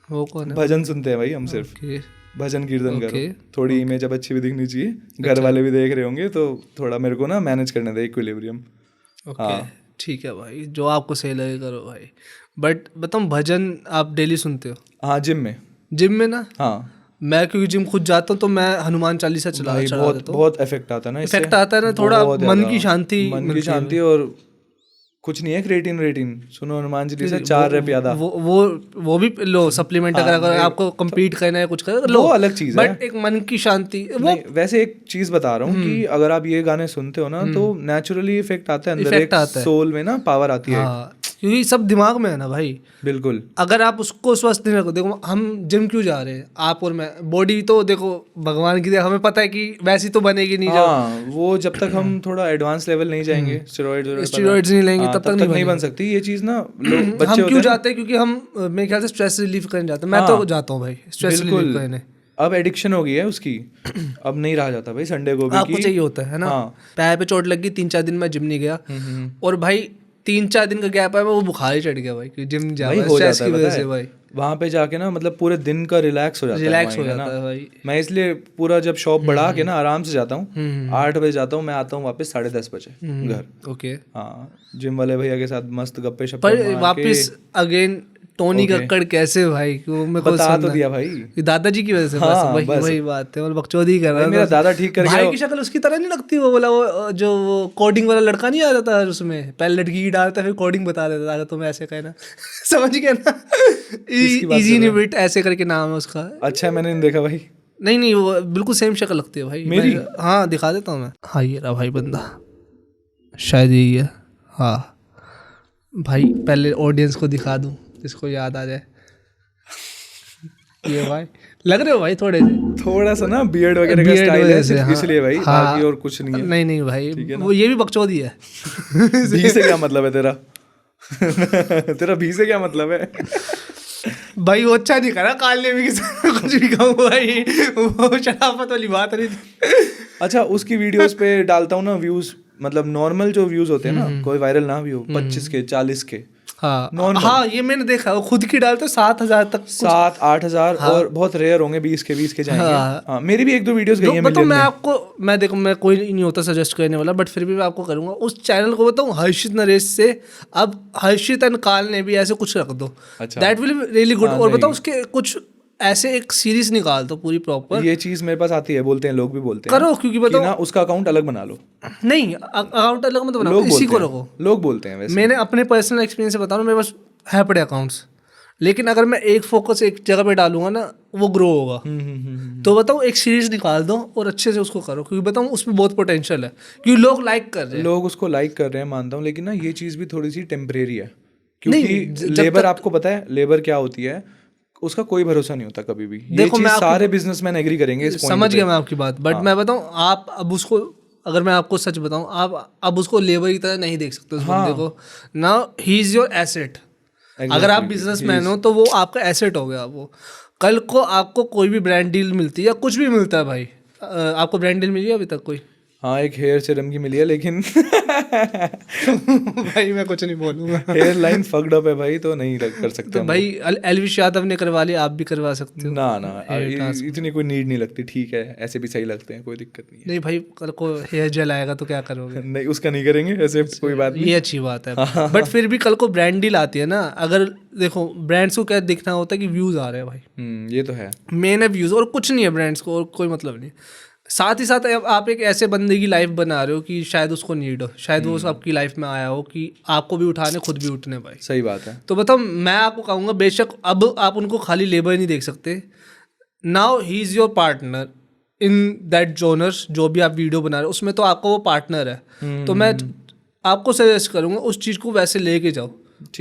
वो कौन है? भजन सुनते हैं भाई हम सिर्फ, ओके। भजन कीर्तन करो। Okay. थोड़ी इमेज अब अच्छी भी दिखनी चाहिए, घर वाले भी देख रहे होंगे, तो थोड़ा मेरे को ना मैनेज करने दे इक्विलिब्रियम। ओके, ठीक है भाई, जो आपको सही लगे करो भाई। बट बताऊँ, भजन आप डेली सुनते हो? हाँ, जिम में। जिम में ना? हाँ मैं क्योंकि जिम खुद जाता हूँ तो मैं हनुमान चालीसा चढ़ा भाई, देता हूँ। बहुत इफेक्ट आता है ना इससे। इफेक्ट आता है ना, थोड़ा बहुत मन ज्यादा। की शांति मन की मिलती है। शांति, और कुछ नहीं है, क्रिएटिन सुनो, हनुमान चालीसा 4 रैप याद आ। वो भी लो सप्लीमेंट, अगर आपको compete करना है कुछ कर लो, वो अलग चीज है। बट एक मन की शांति वो नहीं, वैसे एक चीज बता रहा हूँ कि अगर आप ये गाने सुनते हो ना, तो नेचुरली इफेक्ट आता है अंदर, एक सोल में ना पावर आती है। हाँ, क्योंकि सब दिमाग में है ना भाई। बिल्कुल। अगर आप उसको स्वस्थ नहीं रखो, देखो हम जिम क्यों जा रहे हैं, आप और मैं, बॉडी तो देखो भगवान की, हमें पता है कि वैसी तो बनेगी नहीं। हाँ, वो जब तक हम थोड़ा एडवांस लेवल नहीं जाएंगे, स्टेरॉइड्स नहीं लेंगे, तब तक नहीं बन सकती ये चीज ना। लोग बच्चे हम क्यों जाते हैं? क्योंकि हम मेरे ख्याल से स्ट्रेस रिलीफ करने जाते हैं। मैं तो जाता हूँ भाई स्ट्रेस रिलीफ करने। अब एडिक्शन हो गई है उसकी, अब नहीं रहा जाता भाई संडे को भी। आपको चाहिए होता है ना। पैर पे चोट लगी, 3-4 दिन मैं जिम नहीं गया, और भाई 3-4 दिन का गैप है, वो बुखार ही चढ़ गया भाई, क्योंकि जिम जा रहा है स्ट्रेस की वजह से भाई। वहाँ पे जाके ना मतलब पूरे दिन का रिलैक्स हो जाता है भाई। मैं इसलिए पूरा जब शॉप बढ़ा के ना आराम से जाता हूँ, 8 बजे जाता हूँ, मैं आता हूँ वापस 10:30 बजे घर। ओके। हाँ, जिम वाले भैया के साथ मस्त गप्पे शप्पे पर वापस अगेन टोनी कक्कड़ कैसे भाई, बता तो दिया भाई, दादाजी की वजह से। हाँ, बस वही बात है, बकचोदी कर रहा है। मेरा दादा ठीक कर गया। भाई की शक्ल उसकी तरह नहीं लगती। वो बोला, वो जो वो कोडिंग वाला लड़का नहीं आ जाता उसमें, पहले लड़की की डालता फिर कोडिंग बता देता था, अगर तुम ऐसे कहना, समझ गया ना? इजी निबिट ऐसे करके नाम है उसका। अच्छा, मैंने नहीं देखा भाई। नहीं, वो बिल्कुल सेम शक्ल लगती है भाई मेरी। हाँ, दिखा देता हूँ मैं। हाँ, ये रहा भाई बंदा, शायद यही है। हाँ भाई, पहले ऑडियंस को दिखा दूँ जिसको याद आ जाए। ये भाई लग रहे हो भाई थोड़ा सा ना बियर्ड वगैरह का स्टाइल है सिर्फ, इसलिए भाई, बाकी और कुछ नहीं है। नहीं भाई, वो ये भी बकचोदी है। भी से क्या मतलब है तेरा? तेरा भी से क्या मतलब है? भाई वो अच्छा नहीं करा, काल ने भी कुछ भी कहूँ भाई, वो शराफत वाली बात नहीं थी। अच्छा, उसकी वीडियोस पे डालता हूँ ना व्यूज, मतलब नॉर्मल जो व्यूज होते हैं ना, कोई वायरल ना भी हो, 25 के 40 के। हाँ, ये मैंने देखा, वो खुद की डालते 7,000 तक, 7-8 हजार, और बहुत रेयर होंगे 20 के जाएंगे। हाँ, मेरी भी 1-2 वीडियोस गई हैं मिलियन में। मैं देखो, मैं कोई नहीं होता सजेस्ट करने वाला, बट फिर भी मैं आपको करूंगा उस चैनल को बताऊं, हर्षित नरेश से। अब हर्षित एंड काल ने भी ऐसे कुछ रख दो, that will be really good. और बताओ उसके कुछ ऐसे एक सीरीज निकाल दो पूरी प्रॉपर। ये चीज मेरे पास आती है, बोलते हैं लोग भी बोलते हैं, करो, क्योंकि बताओ ना उसका अकाउंट अलग बना लो। नहीं, अकाउंट अलग मत बनाओ, इसी को रखो। लोग बोलते हैं वैसे। मैंने अपने पर्सनल एक्सपीरियंस से बता रहा हूँ, मेरे पास है पड़े अकाउंट्स, लेकिन अगर मैं एक फोकस एक जगह पे डालूंगा ना, वो ग्रो होगा। तो बताओ एक सीरीज निकाल दो और अच्छे से उसको करो, क्योंकि बताऊँ उसमें बहुत पोटेंशियल है, क्योंकि लोग लाइक कर रहे हैं। लोग उसको लाइक कर रहे हैं, मानता हूँ, लेकिन ना ये चीज़ भी थोड़ी सी टेम्परेरी है, क्योंकि लेबर, आपको पता है लेबर क्या होती है, उसका कोई भरोसा नहीं होता कभी भी। ये चीज सारे बिजनेसमैन एग्री करेंगे इस पॉइंट। समझ गया मैं आपकी बात, बट मैं बताऊँ, आप अब उसको, अगर मैं आपको सच बताऊँ, आप अब उसको लेबर की तरह नहीं देख सकते उस बंदे को। Now he is your asset. अगर आप बिजनेसमैन हो तो वो आपका एसेट हो गया। वो कल को आपको कोई भी ब्रांड डील मिलती है या कुछ भी मिलता है भाई, आपको ब्रांड डील मिली है अभी तक कोई? हाँ एक हेयर सीरम की मिली है लेकिन भाई मैं कुछ नहीं बोलूँगा। हेयर लाइन फक्ड अप है भाई, तो नहीं कर सकते तो हम भाई एलविश यादव ने करवा लिया, आप भी करवा सकते लोग। हो। ना इतनी कोई नीड नहीं लगती, ठीक है ऐसे भी सही लगते हैं, कोई दिक्कत नहीं नहीं भाई, कल को हेयर जेल आएगा तो क्या करोगे? है। नहीं उसका नहीं करेंगे ऐसे, कोई बात नहीं। ये अच्छी बात है। बट फिर भी कल को ब्रांड डील आती है ना, अगर देखो ब्रांड्स को क्या दिखना होता है कि व्यूज आ रहे हैं भाई, ये तो है। मेन है व्यूज, और कुछ नहीं है ब्रांड्स को, और कोई मतलब नहीं। साथ ही साथ आप एक ऐसे बंदे की लाइफ बना रहे हो कि शायद उसको नीड हो, शायद वो आपकी लाइफ में आया हो कि आपको भी उठाने खुद भी उठने भाई। सही बात है। तो बताओ, मैं आपको कहूँगा बेशक अब आप उनको खाली लेबर नहीं देख सकते, now he is your partner in that जोनर्स, जो भी आप वीडियो बना रहे हो उसमें तो आपका वो पार्टनर है। तो मैं आपको सजेस्ट करूँगा उस चीज़ को वैसे लेके जाओ,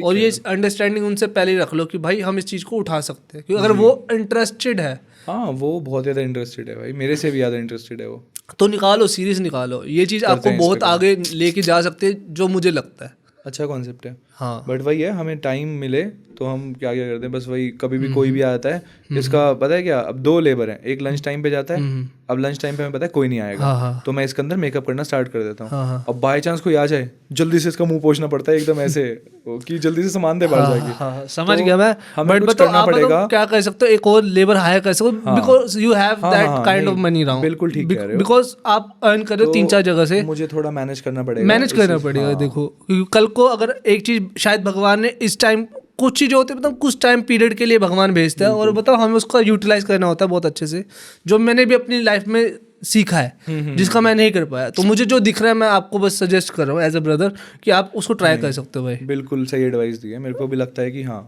और ये अंडरस्टैंडिंग उनसे पहले ही रख लो कि भाई हम इस चीज़ को उठा सकते हैं, क्योंकि अगर वो इंटरेस्टेड है, हाँ वो बहुत ज़्यादा इंटरेस्टेड है भाई, मेरे से भी ज़्यादा इंटरेस्टेड है वो, तो निकालो, सीरीज निकालो, ये चीज़ आपको बहुत आगे लेके जा सकते हैं जो मुझे लगता है। अच्छा कॉन्सेप्ट है। हाँ बट वही है, हमें टाइम मिले तो हम क्या क्या करते हैं, बस वही कभी भी कोई भी आता है, इसका पता है क्या, अब 2 लेबर हैं, एक लंच टाइम पे जाता है, अब लंच टाइम पे हमें पता है कोई नहीं आएगा, हाँ। तो मैं इसके अंदर मेकअप करना स्टार्ट कर देता हूँ। हाँ। अब बाय चांस कोई आ जाए, जल्दी से इसका मुंह पोंछना पड़ता है एकदम ऐसे कि जल्दी से सामान दे बाहर जाके। हाँ, समझ गया मैं। हमें बट कुछ बताओ करना आप पड़ेगा। क्या कर सकते हो, एक और लेबर हायर कर सकते हो, because you have that kind of money round. बिल्कुल ठीक कह रहे हो। बिकॉज आप अर्न कर रहे हो 3-4 जगह से, मुझे थोड़ा मैनेज करना पड़ेगा, मैनेज करना पड़ेगा। देखो क्योंकि कल को अगर एक चीज शायद भगवान ने इस टाइम, कुछ चीज़ें होती है मतलब कुछ टाइम पीरियड के लिए भगवान भेजता है, और बताओ हमें उसका यूटिलाइज करना होता है बहुत अच्छे से, जो मैंने भी अपनी लाइफ में सीखा है, जिसका मैं नहीं कर पाया। तो मुझे जो दिख रहा है मैं आपको बस सजेस्ट कर रहा हूँ एज अ ब्रदर कि आप उसको ट्राई कर सकते हो भाई। बिल्कुल सही एडवाइस दी है, मेरे को भी लगता है कि हाँ।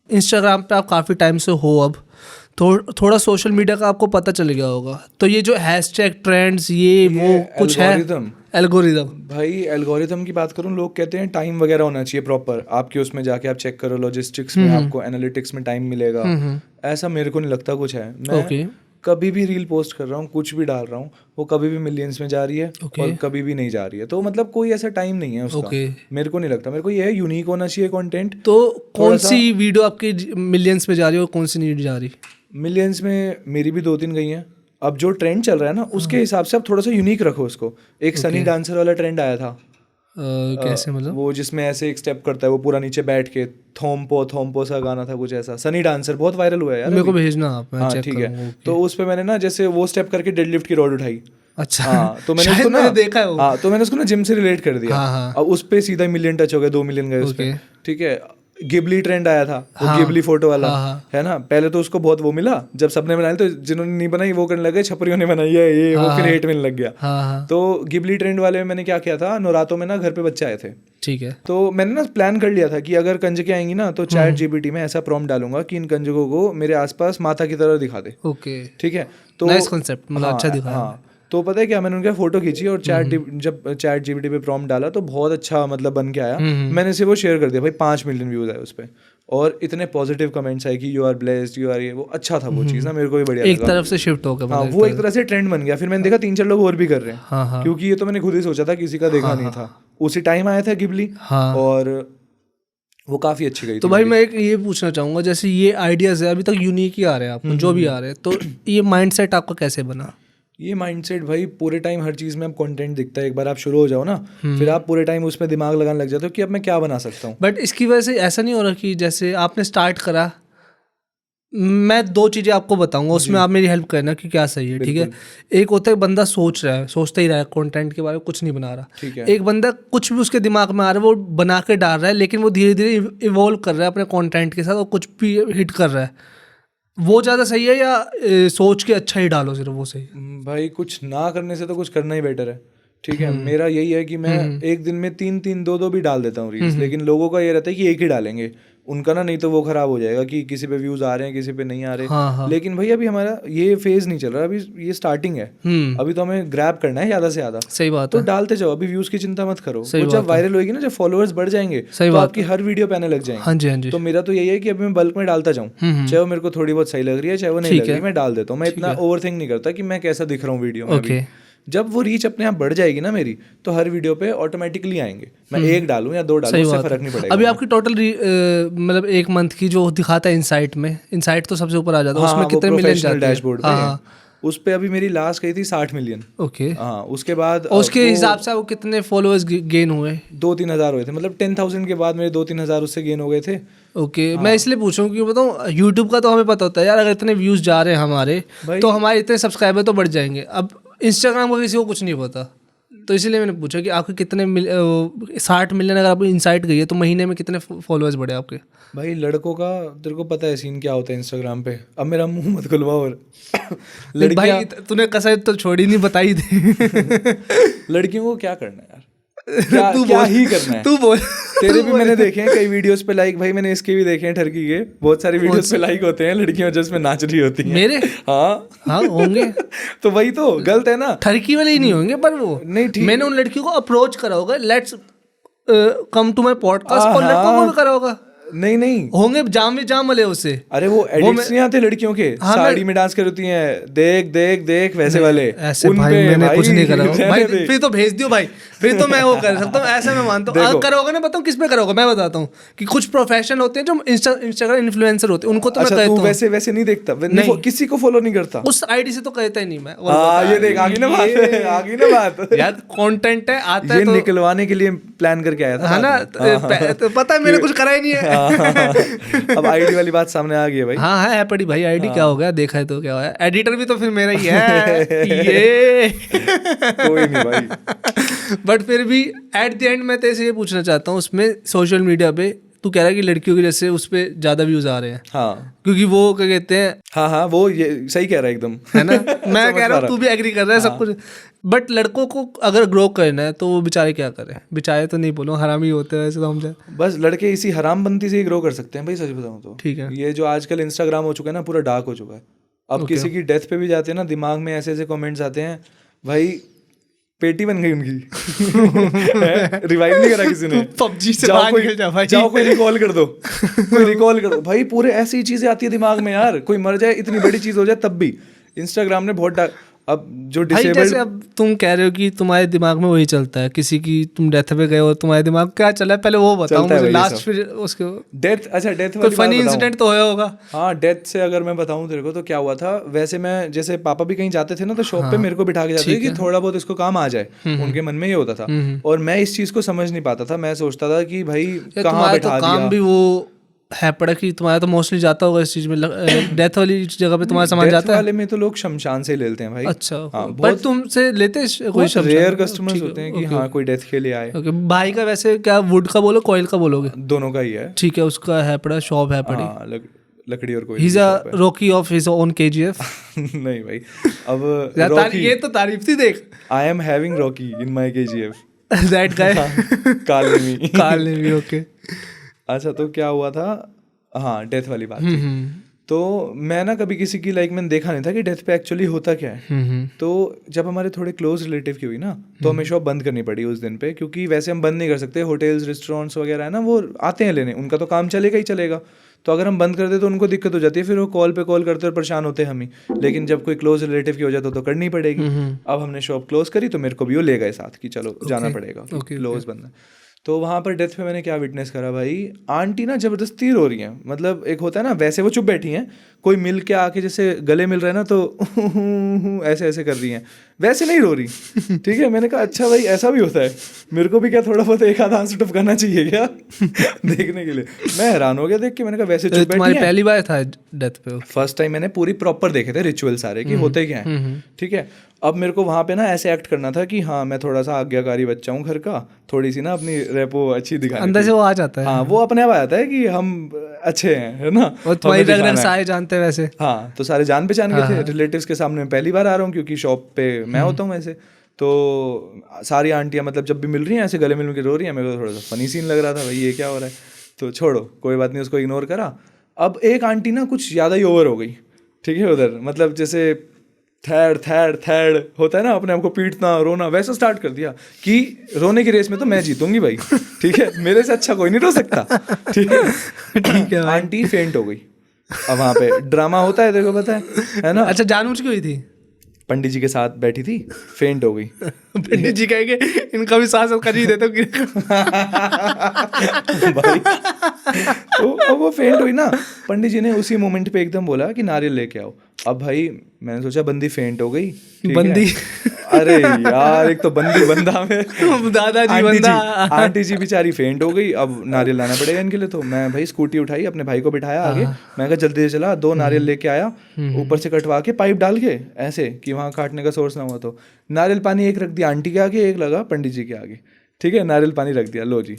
इंस्टाग्राम पे आप काफ़ी टाइम से हो, अब थोड़ा सोशल मीडिया का आपको पता चल गया होगा, तो ये जो हैशटैग ट्रेंड्स ये वो कुछ है एल्गोरिदम। भाई एल्गोरिदम की बात करूं, लोग कहते हैं टाइम वगैरह होना चाहिए प्रॉपर, आपके उसमें जाके आप चेक करो, लॉजिस्टिक्स में आपको एनालिटिक्स में टाइम मिलेगा, ऐसा मेरे को नहीं लगता कुछ है। मैं कभी भी रील पोस्ट कर रहा हूँ, कुछ भी डाल रहा हूँ, वो कभी भी मिलियंस में जा रही है और कभी भी नहीं जा रही है, तो मतलब कोई ऐसा टाइम नहीं है उसका। मेरे को नहीं लगता, मेरे को ये है यूनिक होना चाहिए कंटेंट। तो कौन सी वीडियो आपकी मिलियंस में जा रही है और कौन सी नहीं जा रही? मिलियंस में मेरी भी 2-3 गई हैं। अब जो ट्रेंड चल रहा है ना उसके हिसाब से आप थोड़ा सा यूनिक रखो उसको। एक सनी डांसर वाला ट्रेंड आया था, कैसे मतलब? वो जिसमें ऐसे एक स्टेप करता है, वो पूरा नीचे बैठ के, थोम्पो सा गाना था कुछ ऐसा, सनी डांसर बहुत वायरल हुआ है यार, मेरे को भेजना आप, हाँ ठीक है। तो उस पे मैंने ना जैसे वो स्टेप करके डेडलिफ्ट की रॉड उठाई। अच्छा हाँ, तो मैंने उसको ना देखा है वो। हाँ, तो मैंने उसको ना जिम से रिलेट कर दिया। अब उस पे सीधा मिलियन टच हो गया, 2 मिलियन गए उस पे, ठीक है। गिबली ट्रेंड आया था, वो गिबली फोटो वाला है ना, पहले तो उसको बहुत वो मिला, जब सबने बनाया तो जिन्होंने नहीं बनाई वो करने लगे छपरियों ने बनाई है ये वो, फिर हेट मिलने लग गया। तो गिबली ट्रेंड वाले में मैंने क्या किया था, नवरातों में ना घर पे बच्चे आए थे, ठीक है, तो मैंने ना प्लान कर लिया था कि अगर कंजकें आएंगी ना तो चैट जीपीटी में ऐसा प्रॉम्प्ट डालूंगा कि इन कंजकों को मेरे आसपास माता की तरह दिखा दे। ओके, ठीक है, तो नाइस कांसेप्ट, मतलब अच्छा दिखा। तो पता है क्या, मैंने उनका फोटो खींची और जब चैट जीपीटी पे प्रॉम्प्ट डाला तो बहुत अच्छा मतलब बन के आया। मैंने सिर्फ वो शेयर कर दिया भाई, 5 मिलियन व्यूज आए उस पे, और इतने पॉजिटिव कमेंट्स आए कि you are blessed, you are ये वो, अच्छा था वो चीज़ ना, मेरे को भी बढ़िया एक लगा। तरफ से शिफ्ट हो गया, हाँ, वो एक तरह से ट्रेंड बन गया। फिर मैंने देखा 3-4 लोग और भी कर रहे हैं, क्योंकि ये तो मैंने खुद ही सोचा था, किसी का देखा नहीं था। उसी टाइम आया था गिबली, और वो काफ़ी अच्छी गई। तो भाई मैं एक ये पूछना चाहूँगा, जैसे ये आइडियाज़ है अभी तक यूनिक ही आ रहे हैं आपको, जो भी आ रहे हैं, तो ये माइंडसेट आपका कैसे बना? ये माइंडसेट भाई, पूरे टाइम हर चीज़ में अब कंटेंट दिखता है, एक बार आप शुरू हो जाओ ना, फिर आप पूरे टाइम उसमें दिमाग लगाने लग जाते हो कि अब मैं क्या बना सकता हूँ। बट इसकी वजह से ऐसा नहीं हो रहा कि जैसे आपने स्टार्ट करा, मैं 2 चीज़ें आपको बताऊंगा, उसमें आप मेरी हेल्प करना कि क्या सही है, ठीक है। एक होता है बंदा सोच रहा है, सोचता ही रहा है कंटेंट के बारे में, कुछ नहीं बना रहा, ठीक है। एक बंदा कुछ भी उसके दिमाग में आ रहा है वो बना के डाल रहा है, लेकिन वो धीरे धीरे इवॉल्व कर रहा है अपने कंटेंट के साथ और कुछ भी हिट कर रहा है। वो ज़्यादा सही है या सोच के अच्छा ही डालो सिर्फ, वो सही है? भाई कुछ ना करने से तो कुछ करना ही बेटर है, ठीक है। मेरा यही है कि मैं एक दिन में 3-3, 2-2 भी डाल देता हूँ रील्स, लेकिन लोगों का ये रहता है कि एक ही डालेंगे, उनका ना, नहीं तो वो खराब हो जाएगा कि किसी पे व्यूज आ रहे हैं, किसी पे नहीं आ रहे। लेकिन भाई अभी हमारा ये फेज नहीं चल रहा, अभी ये स्टार्टिंग है, अभी तो हमें ग्रैब करना है ज़्यादा से ज़्यादा। सही बात तो डालते जाओ, अभी व्यूज की चिंता मत करो, जब वायरल होगी ना, जब फॉलोअर्स बढ़ जाएंगे तो आपकी हर वीडियो पे आने लग जाएंगे। हाँ जी, हाँ जी। तो मेरा तो यही है कि अभी मैं बल्क में डालता जाऊँ, चाहे वो मेरे को थोड़ी बहुत सही लग रही है, चाहे वो नहीं लग रही, मैं डाल देता हूँ। मैं इतना ओवरथिंक नहीं करता कि मैं कैसा दिख रहा हूँ वीडियो में। जब वो रीच अपने आप बढ़ जाएगी ना मेरी, तो हर वीडियो पे ऑटोमेटिकली आएंगे, मैं 1 डालूं या 2 डालूं, उससे फर्क नहीं पड़ेगा। अभी आपकी टोटल मतलब 1 मंथ की जो दिखाता है इनसाइट में, इनसाइट तो सबसे ऊपर आ जाता है, उसमें कितने मिलियन जाते हैं डैशबोर्ड पे? उस पे अभी मेरी लास्ट गई थी 60 मिलियन। ओके। हाँ, उसके बाद उसके हिसाब से वो कितने फॉलोअर्स गेन हुए? 2-3 हज़ार हुए थे, मतलब 10,000 के बाद मेरे 2-3 हज़ार उससे गेन हो गए थे। ओके। मैं इसलिए पूछ रहा हूँ क्योंकि बताऊँ यूट्यूब का तो हमें पता होता है यार, अगर इतने व्यूज़ जा रहे हैं हमारे तो हमारे इतने सब्सक्राइबर तो बढ़ जाएंगे। अब इंस्टाग्राम का किसी को कुछ नहीं पता, तो इसीलिए मैंने पूछा कि आपके कितने 60 मिलियन अगर आपको इनसाइट गई है तो महीने में कितने फॉलोअर्स बढ़े आपके? भाई लड़कों का तेरे को पता है सीन क्या होता है इंस्टाग्राम पे। अब मेरा मुंह मत खुलवा और भाई तूने कसर तो छोड़ी नहीं, बताई थी। लड़कियों को क्या करना है यार, क्या ही करना है। तू बोल। तेरे भी मैंने देखे हैं कई वीडियोस पे लाइक, भाई मैंने इसके भी देखे हैं ठरकी के, बहुत सारी वीडियोस पे लाइक होते हैं लड़कियां जिसमें नाच रही होती हैं मेरे। हाँ होंगे। तो वही तो गलत है ना। ठरकी वाले ही नहीं होंगे, पर वो नहीं ठीक, मैंने उन लड़कियों को अप्रोच करा होगा, let's come to my podcast, और लड़कों को भी करा होगा। नहीं होंगे जाम में जाम वाले उससे। अरे वो एडिट्स नहीं आते लड़कियों के, साड़ी में डांस कर होती हैं, देख देख देख वैसे वाले। ऐसे भाई मैंने कुछ नहीं करा भाई, फिर तो भेज दियो भाई, फिर तो मैं वो कर सकता हूँ, ऐसा मैं मानता हूँ। अगर करोगे ना, बताऊँ किस पे करोगे, मैं बताता हूँ कि कुछ प्रोफेशन होते हैं जो इंस्टाग्राम इन्फ्लुएंसर होते हैं, उनको तो मैं कहता हूँ। वैसे नहीं देखता, किसी को फॉलो नहीं करता उस आईडी से, तो कहता ही नहीं मैं। ये देख आगे ना बात यार कंटेंट है, आता है ये निकलवाने के लिए प्लान करके आया था, है ना? तो पता है मैंने कुछ करा ही नहीं है। अब आईडी वाली बात सामने आ गई है भाई। हाँ है पड़ी भाई, आईडी क्या हो गया, देखा है तो क्या हुआ, एडिटर भी तो फिर मेरा ही है। ये कोई नहीं भाई। बट फिर भी एट द एंड मैं तेरे से ये पूछना चाहता हूँ, उसमें सोशल मीडिया पे तू कह रहा है कि लड़कियों के जैसे उस पे ज्यादा व्यूज आ रहे हैं। हाँ क्योंकि वो क्या कहते हैं, हाँ वो ये सही कह रहा है एकदम, है ना? मैं कह रहा हूँ, तू भी एग्री कर रहा है सब कुछ। बट लड़कों को अगर ग्रो करना है तो वो बेचारे क्या करें? बेचारे तो नहीं बोलो, हरामी होते हैं वैसे तो हम जाए। बस लड़के इसी हरामबंदी से ही ग्रो कर सकते हैं भाई, सच बताऊं तो। ठीक है। ये जो आजकल इंस्टाग्राम हो चुका है ना, पूरा डार्क हो चुका है। अब किसी की डेथ पे भी जाते हैं ना, दिमाग में ऐसे ऐसे कमेंट्स आते हैं, भाई पेटी बन गई उनकी। रिवाइव नहीं करा किसी ने, पबजी से बाहर निकल जा भाई, जाओ कोई रिकॉल कर दो, कोई रिकॉल कर दो भाई। पूरे ऐसी चीजें आती है दिमाग में यार, कोई मर जाए, इतनी बड़ी चीज हो जाए तब भी। इंस्टाग्राम ने बहुत अब जो डिसेबल्ड, जैसे अब तुम कह रहे हो कि तुम्हारे दिमाग में वही चलता है, किसी की तुम डेथ पे गए हो, तुम्हारे दिमाग क्या चला है पहले वो बताओ मुझे, लास्ट फिर उसके डेथ। अच्छा डेथ वाली फनी इंसिडेंट तो होया होगा। हाँ डेथ से अगर मैं बताऊं तेरे को तो क्या हुआ था, वैसे मैं जैसे पापा भी कहीं जाते थे ना तो शॉप पे मेरे को बिठा के जाते थे कि थोड़ा बहुत इसको काम आ जाए, उनके मन में ये होता था। और मैं इस चीज को समझ नहीं पाता था, मैं सोचता था कि भाई कहाँ बैठा दिया। काम भी वो है पड़ा कि तुम्हारा तो मोस्टली जाता होगा इस चीज में, डेथ वाली जगह पे तुम्हारा सामान जाता है। वाले में तो लोग शमशान से लेते हैं भाई। अच्छा हाँ, बट तुमसे लेते कोई रेयर कस्टमर्स होते हैं कि हाँ कोई डेथ के लिए आए। भाई का वैसे क्या वुड का बोलो कॉइल का बोलोगे? दोनों का ही है। ठीक है, उसका है पड़ा शॉप है पड़ी, लकड़ी और कोई। He's a Rocky of his own KGF। नहीं भाई, अब ये तो तारीफ थी देख। I am having Rocky in my KGF। That guy। काल नेमी ओके। अच्छा तो क्या हुआ था, हाँ डेथ वाली बात थी। तो मैं ना कभी किसी की लाइक मैंने देखा नहीं था कि डेथ पे एक्चुअली होता क्या है। तो जब हमारे थोड़े क्लोज रिलेटिव की हुई ना, तो हमें शॉप बंद करनी पड़ी उस दिन पे, क्योंकि वैसे हम बंद नहीं कर सकते, होटल्स रेस्टोरेंट्स वगैरह है ना वो आते हैं लेने, उनका तो काम चलेगा ही चलेगा। तो अगर हम बंद कर दे तो उनको दिक्कत हो जाती है, फिर वो कॉल पे कॉल करते और परेशान होते हैं हम ही। लेकिन जब कोई क्लोज रिलेटिव की हो जाए तो करनी पड़ेगी। अब हमने शॉप क्लोज करी तो मेरे को भी वो ले गए साथ कि चलो जाना पड़ेगा, क्लोज बंद है। तो वहाँ पर डेथ पे मैंने क्या विटनेस करा भाई, आंटी ना जबरदस्ती रो रही हैं, मतलब एक होता है ना, वैसे वो चुप बैठी हैं, कोई मिल के आके जैसे गले मिल रहा है ना तो ऐसे ऐसे कर रही हैं, वैसे नहीं रो रही। ठीक है, मैंने कहा अच्छा भाई ऐसा भी होता है, मेरे को भी क्या थोड़ा बहुत एक आधा आंसू टपकाना चाहिए क्या देखने के लिए। मैं हैरान हो गया देख के, मैंने कहा वैसे चुप बैठी हैं। पहली बार था डेथ पे? फर्स्ट टाइम मैंने पूरी प्रॉपर देखे थे रिचुअल सारे कि होते क्या हैं। ठीक है, अब मेरे को वहाँ पे ना ऐसे एक्ट करना था कि हाँ मैं थोड़ा सा आज्ञाकारी बच्चा हूँ घर का, थोड़ी सी ना अपनी रेपो अच्छी दिखानी, अंदर से वो आ जाता है। हाँ वो अपने आप आ जाता है कि हम अच्छे हैं, है ना। और तुम्हारी रग सारे जानते हैं वैसे। हाँ तो सारे जान पहचान के थे। रिलेटिव्स के सामने पहली बार आ रहा हूँ क्योंकि शॉप पे मैं होता हूँ ऐसे। तो सारी आंटियाँ मतलब जब भी मिल रही हैं ऐसे गले मिल के रो रही हैं, मेरे को थोड़ा सा फनी सीन लग रहा था, भाई ये क्या हो रहा है। तो छोड़ो कोई बात नहीं, उसको इग्नोर करा। अब एक आंटी ना कुछ ज़्यादा ही ओवर हो गई। ठीक है, उधर मतलब जैसे थैड होता है ना, अपने आप को पीटना रोना, वैसा स्टार्ट कर दिया कि रोने की रेस में तो मैं जीतूंगी भाई। ठीक है, मेरे से अच्छा कोई नहीं रो सकता। ठीक है, आंटी फेंट हो गई। अब वहाँ पे ड्रामा होता है, देखो पता है ना। अच्छा जानबूझ के हुई थी? पंडित जी के साथ बैठी थी, फेंट हो गई। पंडित जी कहेंगे इनका भी सांस कर ही देते भाई। तो अब वो फेंट हुई ना, पंडित जी ने उसी मोमेंट पे एकदम बोला कि नारियल लेके आओ। अब भाई मैंने सोचा बंदी फेंट हो गई, बंदी अरे यार एक तो बंदी बंदा में दादाजी बंदा, आंटी जी बेचारी फेंट हो गई। अब नारियल लाना पड़ेगा इनके लिए। तो मैं भाई स्कूटी उठाई, अपने भाई को बिठाया आगे, मैं कहा जल्दी से चला, 2 नारियल लेके आया, ऊपर से कटवा के पाइप डाल के ऐसे कि वहाँ काटने का सोर्स ना हुआ। तो नारियल पानी एक रख दिया आंटी के आगे, एक लगा पंडित जी के आगे, ठीक है, नारियल पानी रख दिया, लो जी।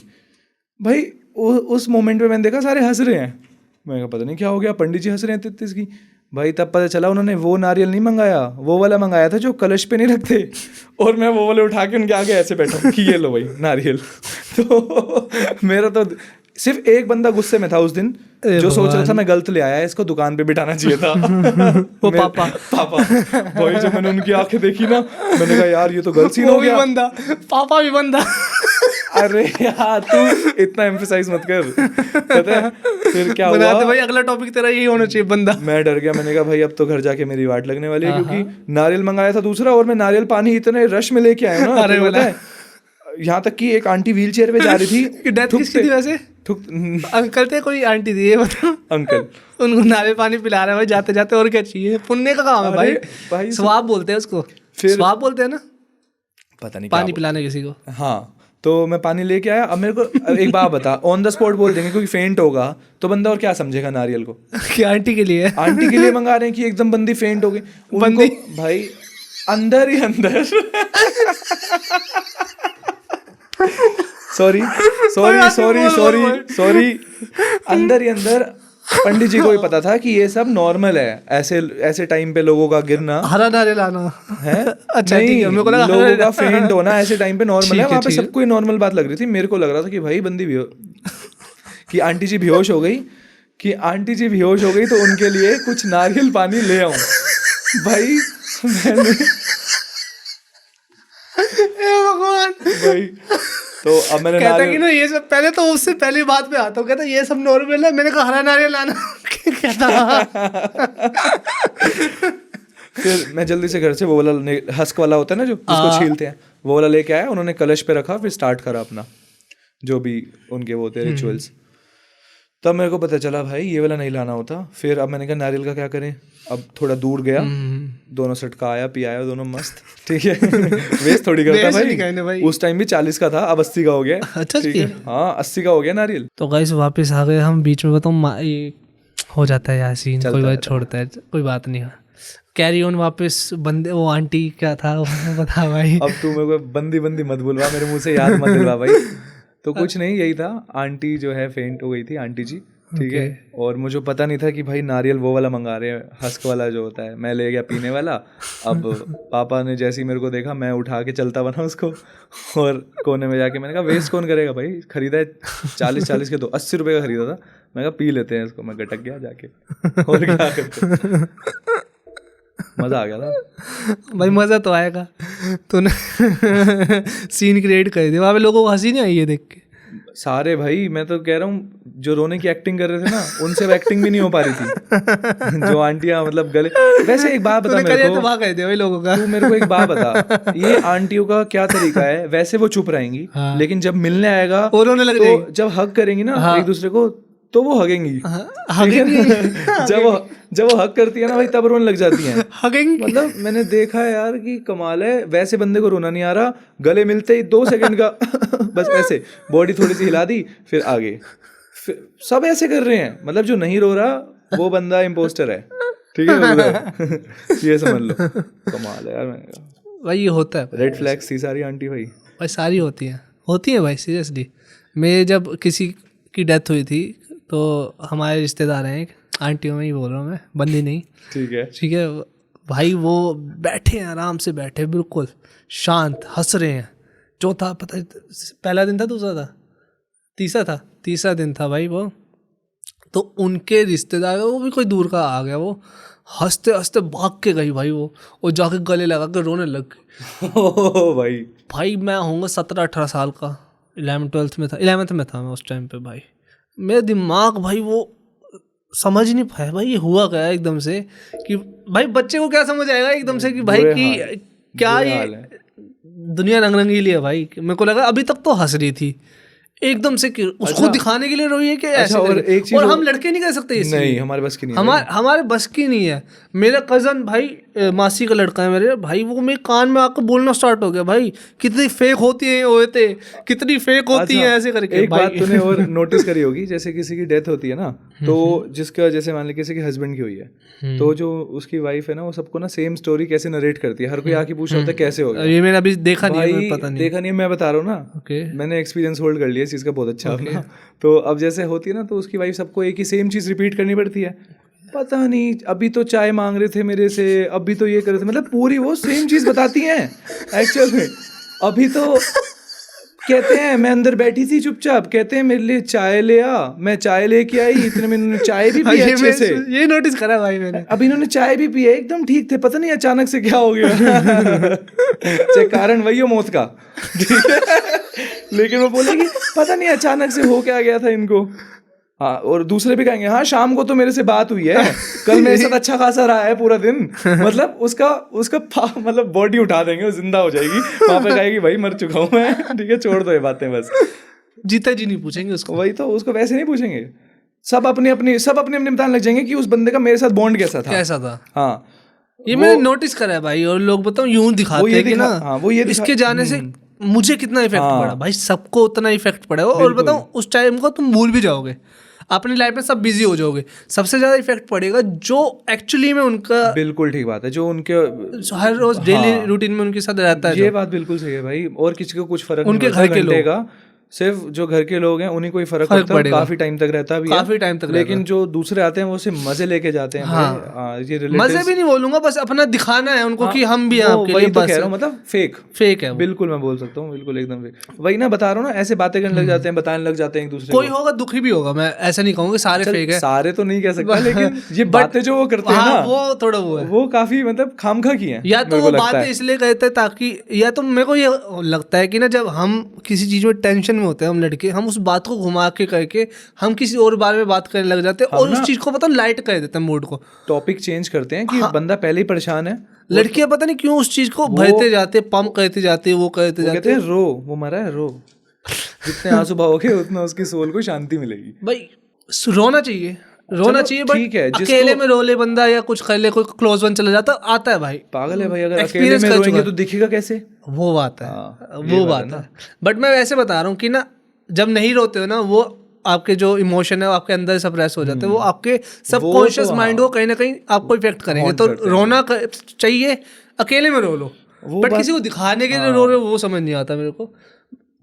भाई उस मोमेंट में मैंने देखा सारे हंस रहे हैं, मैं कहा पता नहीं क्या हो गया, पंडित जी हंस रहे हैं तित्तीस की। भाई तब पता चला उन्होंने वो नारियल नहीं मंगाया, वो वाला मंगाया था जो कलश पे नहीं रखते, और मैं वो वाले उठा के उनके आगे ऐसे बैठा हूँ कि ये लो भाई नारियल। तो मेरा तो सिर्फ एक बंदा गुस्से में था उस दिन, जो सोच रहा था मैं गलत ले आया, इसको दुकान पे बिठाना चाहिए था। वो पापा भाई जब मैंने उनकी आंखें देखी ना, मैंने कहा यार ये तो गलत सीन हो गया। बंदा पापा भी बंदा। अरे यार तू इतना एम्फसाइज मत कर, पता है फिर क्या हुआ भाई अगला टॉपिक तेरा यही होना चाहिए, बंदा। मैं डर गया, मैंने कहा भाई अब तो घर जाके मेरी वाट लगने वाली है, क्योंकि नारियल मंगाया था दूसरा, और मैं नारियल पानी इतने रश में लेके आया हूँ ना, अरे पता है यहाँ तक कि एक आंटी व्हील चेयर पे जा रही थी। डेथ किसकी थी वैसे? अंकल थे कोई आंटी थी ये बताओ? अंकल उनको नारियल पानी पिला रहे हैं भाई जाते जाते, और क्या चाहिए, पुण्य का काम है भाई, स्वाब बोलते हैं उसको, स्वाब बोलते हैं ना, पता नहीं पानी पिलाने किसी को। हाँ तो मैं पानी लेके आया। अब मेरे को एक बात बता, ऑन द स्पॉट बोल देंगे क्योंकि फेंट होगा तो बंदा और क्या समझेगा नारियल को कि आंटी के लिए मंगा रहे हैं कि एकदम बंदी फेंट हो गई। बंदी भाई अंदर ही अंदर सॉरी अंदर ही अंदर पंडित जी को भी पता था कि ये सब नॉर्मल है, ऐसे टाइम पे लोगों का गिरना, हरा नारियल आना है। अच्छा ठीक है, मेरे को लगा लोगों का फेंट होना ऐसे टाइम पे नॉर्मल है। वहाँ पे सबको ही नॉर्मल बात लग रही थी, मेरे को लग रहा था कि भाई बंदी कि आंटी जी बेहोश हो गई, तो उनके लिए कुछ नारियल पानी ले आऊं। भाई भगवान भाई, तो अब मैंने कहता कि ना ये सब, पहले तो उससे पहली बात पे आता हूँ, कहता ये सब नॉर्मल है, मैंने कहा हरा नारियल लाना। कहता फिर मैं जल्दी से घर से वो वाला हस्क वाला होता है ना जो जिसको छीलते हैं, वो वाला लेके आया। उन्होंने कलश पे रखा, फिर स्टार्ट करा अपना जो भी उनके वो होते रिचुअल्स। तब मेरे को पता चला भाई ये वाला नहीं लाना होता। फिर अब मैंने कहा नारियल का क्या करें, अब थोड़ा दूर गया, दोनों सटका आया, पियाया दोनों मस्त, ठीक है। वेस्ट थोड़ी करता भाई, उस टाइम भी 40 का था, अब 80 का हो गया। अच्छा ठीक है, हाँ 80 का हो गया नारियल। तो गाइस वापस आ गए हम, बीच में बताऊँ ये हो जाता है यार सीन, कोई बात छोड़ता है, कोई बात नहीं है, कैरी ऑन। वापस बंदे वो आंटी क्या था बता भाई। अब तू मेरे को बंदी मत बुलवा, मेरे मुंह से याद मत दिलवा भाई। तो कुछ नहीं, यही था, आंटी जो है फेंट हो गई थी, आंटी जी, ठीक है। और मुझे पता नहीं था कि भाई नारियल वो वाला मंगा रहे हैं, हस्क वाला जो होता है। मैं ले गया पीने वाला। अब पापा ने जैसे ही मेरे को देखा, मैं उठा के चलता बना उसको, और कोने में जाके मैंने कहा वेस्ट कौन करेगा भाई, खरीदा है 40 के, तो 80 रुपये का खरीदा था। मैं कहा पी लेते हैं इसको, मैं गटक गया जाके, और क्या करते। मज़ा आ गया था भाई, मज़ा तो आएगा। तूने सीन क्रिएट कर दिया, वहाँ पे लोगों को हंसी नहीं आई है देख के सारे। भाई मैं तो कह रहा हूँ, जो रोने की एक्टिंग कर रहे थे ना, उनसे एक्टिंग भी नहीं हो पा रही थी। जो आंटियां मतलब गले। वैसे एक बात बता मेरे को, तो कह दिया भाई लोगों का। तू मेरे को एक बात बता, ये आंटियों का क्या तरीका है? वैसे वो चुप रहेंगी, लेकिन जब मिलने आएगा तो जब हग करेंगी ना एक दूसरे को, तो वो हगेंगी। जब वो हग करती है ना भाई, तब रोने लग जाती हैं। मतलब मैंने देखा है यार कि कमाल है, वैसे बंदे को रोना नहीं आ रहा, गले मिलते ही 2 सेकंड का बस ऐसे बॉडी थोड़ी सी हिला दी, फिर आगे, सब ऐसे कर रहे हैं। मतलब जो नहीं रो रहा वो बंदा इम्पोस्टर है, ठीक है। ये समझ लो, कमाल है यार। मैंने कहा भाई ये होता है, रेड फ्लैग्स थी सारी आंटी भाई सारी होती है भाई सीरियसली। मैं जब किसी की डेथ हुई थी, तो हमारे रिश्तेदार हैं, एक आंटियों में ही बोल रहा हूँ मैं, बंदी नहीं, ठीक है भाई। वो बैठे हैं, आराम से बैठे, बिल्कुल शांत, हंस रहे हैं। चौथा पता, पहला दिन था, दूसरा था, तीसरा दिन था भाई वो। तो उनके रिश्तेदार, वो भी कोई दूर का आ गया, वो हंसते हंसते भाग के गई भाई, वो जाके गले लगा के रोने लग गई। भाई मैं होऊंगा 17-18 साल का, 11th में था मैं उस टाइम पे। भाई मेरा दिमाग भाई वो समझ नहीं पाया भाई ये हुआ क्या एकदम से, कि भाई बच्चे को क्या समझ आएगा एकदम से कि भाई कि क्या ये दुनिया रंग रंगीली है भाई। मेरे को लगा अभी तक तो हंस रही थी, एकदम से उसको दिखाने के लिए रोई है कि ऐसे और करके। एक चीज और हम लड़के नहीं कर सकते इसलिए। नहीं, हमारे बस की नहीं है। हमारे बस की नहीं है। मेरा कजन भाई मासी का लड़का है मेरे भाई, वो मेरे कान में आकर बोलना स्टार्ट हो गया, भाई कितनी फेक होती है होते, कितनी फेक होती है ऐसे करके। एक बात तूने और नोटिस करी होगी, जैसे किसी की डेथ होती है ना, तो जिसका जैसे मान ली किसी के हस्बैंड की हुई है, तो जो उसकी वाइफ है ना, वो सबको ना सेम स्टोरी कैसे नरेट करती है, हर कोई आके पूछ रहा होता है कैसे हो गया। ये मैंने अभी देखा नहीं है, पता नहीं देखा नहीं है, मैं बता रहा हूँ ना, मैंने एक्सपीरियंस होल्ड कर लिया इस चीज का बहुत अच्छा अपना। तो अब जैसे होती है ना, तो उसकी वाइफ सबको एक ही सेम चीज रिपीट करनी पड़ती है, पता नहीं अभी तो चाय मांग रहे थे मेरे से, अभी तो ये कर रहे थे, मतलब पूरी वो सेम चीज बताती हैं एक्चुअल में। अभी तो कहते हैं मैं अंदर बैठी थी चुपचाप, कहते हैं मेरे लिए चाय ले आ, मैं चाय लेके आई, इतने में इन्होंने चाय भी पी अच्छे से। ये नोटिस करा भाई मैंने। अभी इन्होंने चाय भी पी है, एकदम ठीक थे, पता नहीं अचानक से क्या हो गया। चाहे कारण वही हो मौत का, लेकिन वो बोलेगी पता नहीं अचानक से हो क्या गया था इनको। हाँ, और दूसरे भी कहेंगे हाँ शाम को तो मेरे से बात हुई है, कल मेरे साथ अच्छा खासा रहा है पूरा दिन। मतलब उसका मतलब बॉडी उठा देंगे, वो जिंदा हो जाएगी, वहां पे कहेगी भाई मर चुका हूँ मैं, ठीक है छोड़ दो ये बातें बस। जीता जी नहीं पूछेंगे उसको। वही तो, उसको वैसे नहीं पूछेंगे, सब अपने अपने बताने लग जाएंगे कि उस बंदे का मेरे साथ बॉन्ड कैसा था। हाँ, ये मैंने नोटिस करा है भाई। और लोग बताओ यूं दिखाते हैं कि ना इसके जाने से मुझे कितना इफेक्ट पड़ा। भाई सबको उतना इफेक्ट पड़ा है। और बताओ उस टाइम को तुम भूल भी जाओगे, अपनी लाइफ में सब बिजी हो जाओगे। सबसे ज्यादा इफेक्ट पड़ेगा जो एक्चुअली में उनका, बिल्कुल ठीक बात है, जो उनके हर रोज डेली रूटीन में उनके साथ रहता है। ये बात बिल्कुल सही है भाई। और किसी को कुछ फर्क उनके नहीं घर के लोग का, सिर्फ जो घर के लोग हैं उन्हीं को ही फर्क पड़ता है, काफी टाइम तक रहता भी है, काफी टाइम तक। लेकिन जो दूसरे आते हैं वो सिर्फ मजे लेके जाते हैं। हाँ, ये मजे भी नहीं बोलूंगा, बस अपना दिखाना है उनको कि हम भी आपके लिए, बस कह रहा हूँ, मतलब फेक है। बिल्कुल मैं बोल सकता हूँ, बिल्कुल एकदम फेक। वही ना बता रहा हूँ ना, ऐसे बातें करने लग जाते हैं, बताने लग जाते हैं एक दूसरे को। कोई होगा दुखी भी होगा, मैं ऐसा नहीं कहूँगा सारे फेक है, सारे तो नहीं कह सकता, लेकिन ये बातें जो वो करते हैं ना, वो थोड़ा वो काफी मतलब खामखा की है। या तो वो बातें इसलिए कहते हैं ताकि, या तो मेरे को ये लगता है कि ना जब हम किसी चीज में टेंशन में होते हैं हम लड़के, हम उस बात को घुमा के करके हम किसी और बारे में बात करने लग जाते हैं और उस चीज को पता लाइट कर देते हैं, मूड को टॉपिक चेंज करते हैं कि बंदा पहले ही परेशान है। लड़कियां पता नहीं क्यों उस चीज को भरते जाते, पंप करते जाते, वो करते जाते हैं। रो, वो मरा है रो, जितने आंसू बहाओगे उतना उसकी सोल को शांति मिलेगी। भाई रोना चाहिए, ठीक है, अकेले में रो ले बंदा या कुछ कर ले, कोई क्लोज वन चला जाता आता है भाई, पागल है भाई। अगर अकेले में रोएंगे तो दिखेगा कैसे, वो बात है। बट मैं वैसे बता रहा हूँ कि ना जब नहीं रोते हो ना, वो आपके जो इमोशन है वो आपके अंदर सप्रेस हो जाते हैं, वो आपके सबकॉन्शियस माइंड को कहीं ना कहीं आपको इफेक्ट करेंगे। तो रोना चाहिए, अकेले में रो लो, बट किसी को दिखाने के लिए रो रहे हो वो समझ नहीं आता मेरे को।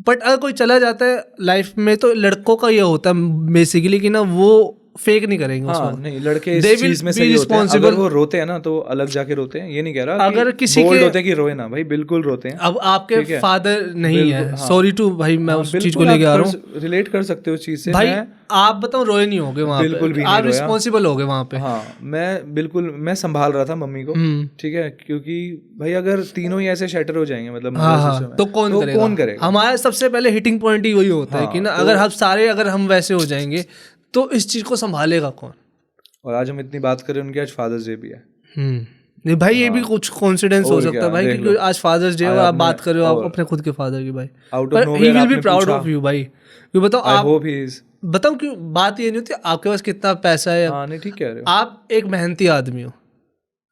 बट अगर कोई चला जाता है लाइफ में तो लड़कों का ये होता है बेसिकली कि ना वो फेक नहीं करेंगे उसमें। नहीं, लड़के इस चीज में सही होते हैं। अगर वो रोते हैं ना तो अलग जाके रोते हैं, ये नहीं कह रहा अगर किसी के होते हैं कि रोए ना, भाई बिल्कुल रोते हैं। अब आपके फादर नहीं है, सॉरी टू भाई, मैं उस चीज को लेके आ रहा हूँ, रिलेट कर सकते हो उस चीज से भाई। आप बताओ रोए नहीं होगे वहाँ बिल्कुल पे, आप रिस्पॉन्सिबल होगे वहाँ पे। हाँ, मैं संभाल रहा था मम्मी को, ठीक है, क्योंकि भाई अगर तीनों ही ऐसे शटर हो जाएंगे, मतलब तो कौन करेगा? हमारा सबसे पहले हिटिंग पॉइंट ही वही होता है कि ना अगर हम वैसे हो जाएंगे तो इस चीज को संभालेगा कौन। और आज हम इतनी बात करें उनकी, आज फादर्स डे भी है। नहीं भाई, ये भी कुछ कोइंसिडेंस हो सकता है भाई, क्योंकि आज फादर्स डे और आप बात कर रहे हो आप अपने खुद के फादर की भाई, पर he will be proud of you भाई। क्यों बताओ आप, बताओ क्यों, बात ये नहीं होती आपके पास कितना पैसा है। नहीं, ठीक कह रहे हो, आप एक मेहनती आदमी हो,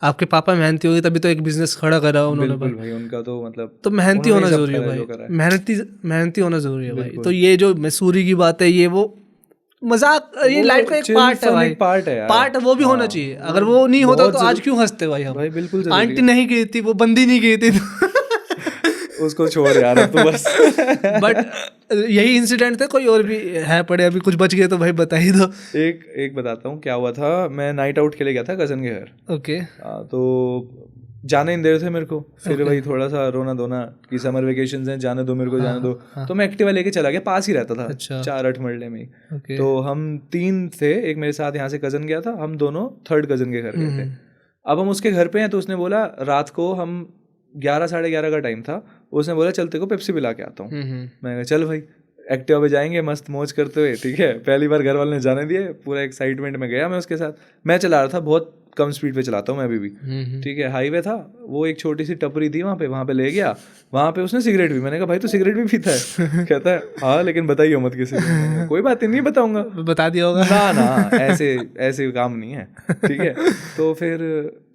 आपके पापा मेहनती होगी तभी तो एक बिजनेस खड़ा करा उन्होंने भाई। उनका तो मतलब तो मेहनती होना जरूरी है भाई, मेहनती होना जरूरी है भाई। तो ये जो मसूरी की बात है, ये वो मजाक, ये लाइफ का एक पार्ट है भाई, पार्ट वो भी होना चाहिए। अगर वो नहीं होता तो आज क्यों हंसते भाई हम? भाई बिल्कुल, आंटी नहीं गई थी, वो बंदी नहीं गई थी, उसको छोड़ यार अब तो बस। बट यही इंसिडेंट थे, कोई और भी है पड़े, अभी कुछ बच गए तो भाई बता ही दो। एक बताता हूँ क्या हुआ था। मैं नाइट आउट के लिए गया था कजन के घर। ओके। तो जाने नहीं दे रहे थे मेरे को, फिर वही थोड़ा सा रोना धोना कि समर वेकेशंस हैं, जाने दो मेरे को, जाने दो। तो मैं एक्टिवा लेके चला गया, पास ही रहता था, 4-8 मरले में ही। तो हम 3 थे, एक मेरे साथ यहाँ से कजन गया था, हम दोनों थर्ड कजन के घर गए थे। अब हम उसके घर पे हैं, तो उसने बोला रात को, हम 11-11:30 का टाइम था, उसने बोला चल तेरे को पेप्सी पिला के आता हूँ। मैं कहा चल भाई, एक्टिवा पे जाएंगे मस्त मौज करते हुए, ठीक है। पहली बार घर वाले ने जाने दिए, पूरा एक्साइटमेंट में गया मैं उसके साथ। मैं चला रहा था, बहुत कम स्पीड पे चलाता हूँ मैं अभी भी, ठीक है। हाईवे था, वो एक छोटी सी टपरी थी वहाँ पे ले गया, वहाँ पे उसने सिगरेट भी, मैंने कहा भाई तू सिगरेट भी पीता है? कहता है हाँ लेकिन बताइए मत किसी को। कोई बात नहीं बताऊंगा, बता दिया होगा। ना ऐसे काम नहीं है, ठीक है। तो फिर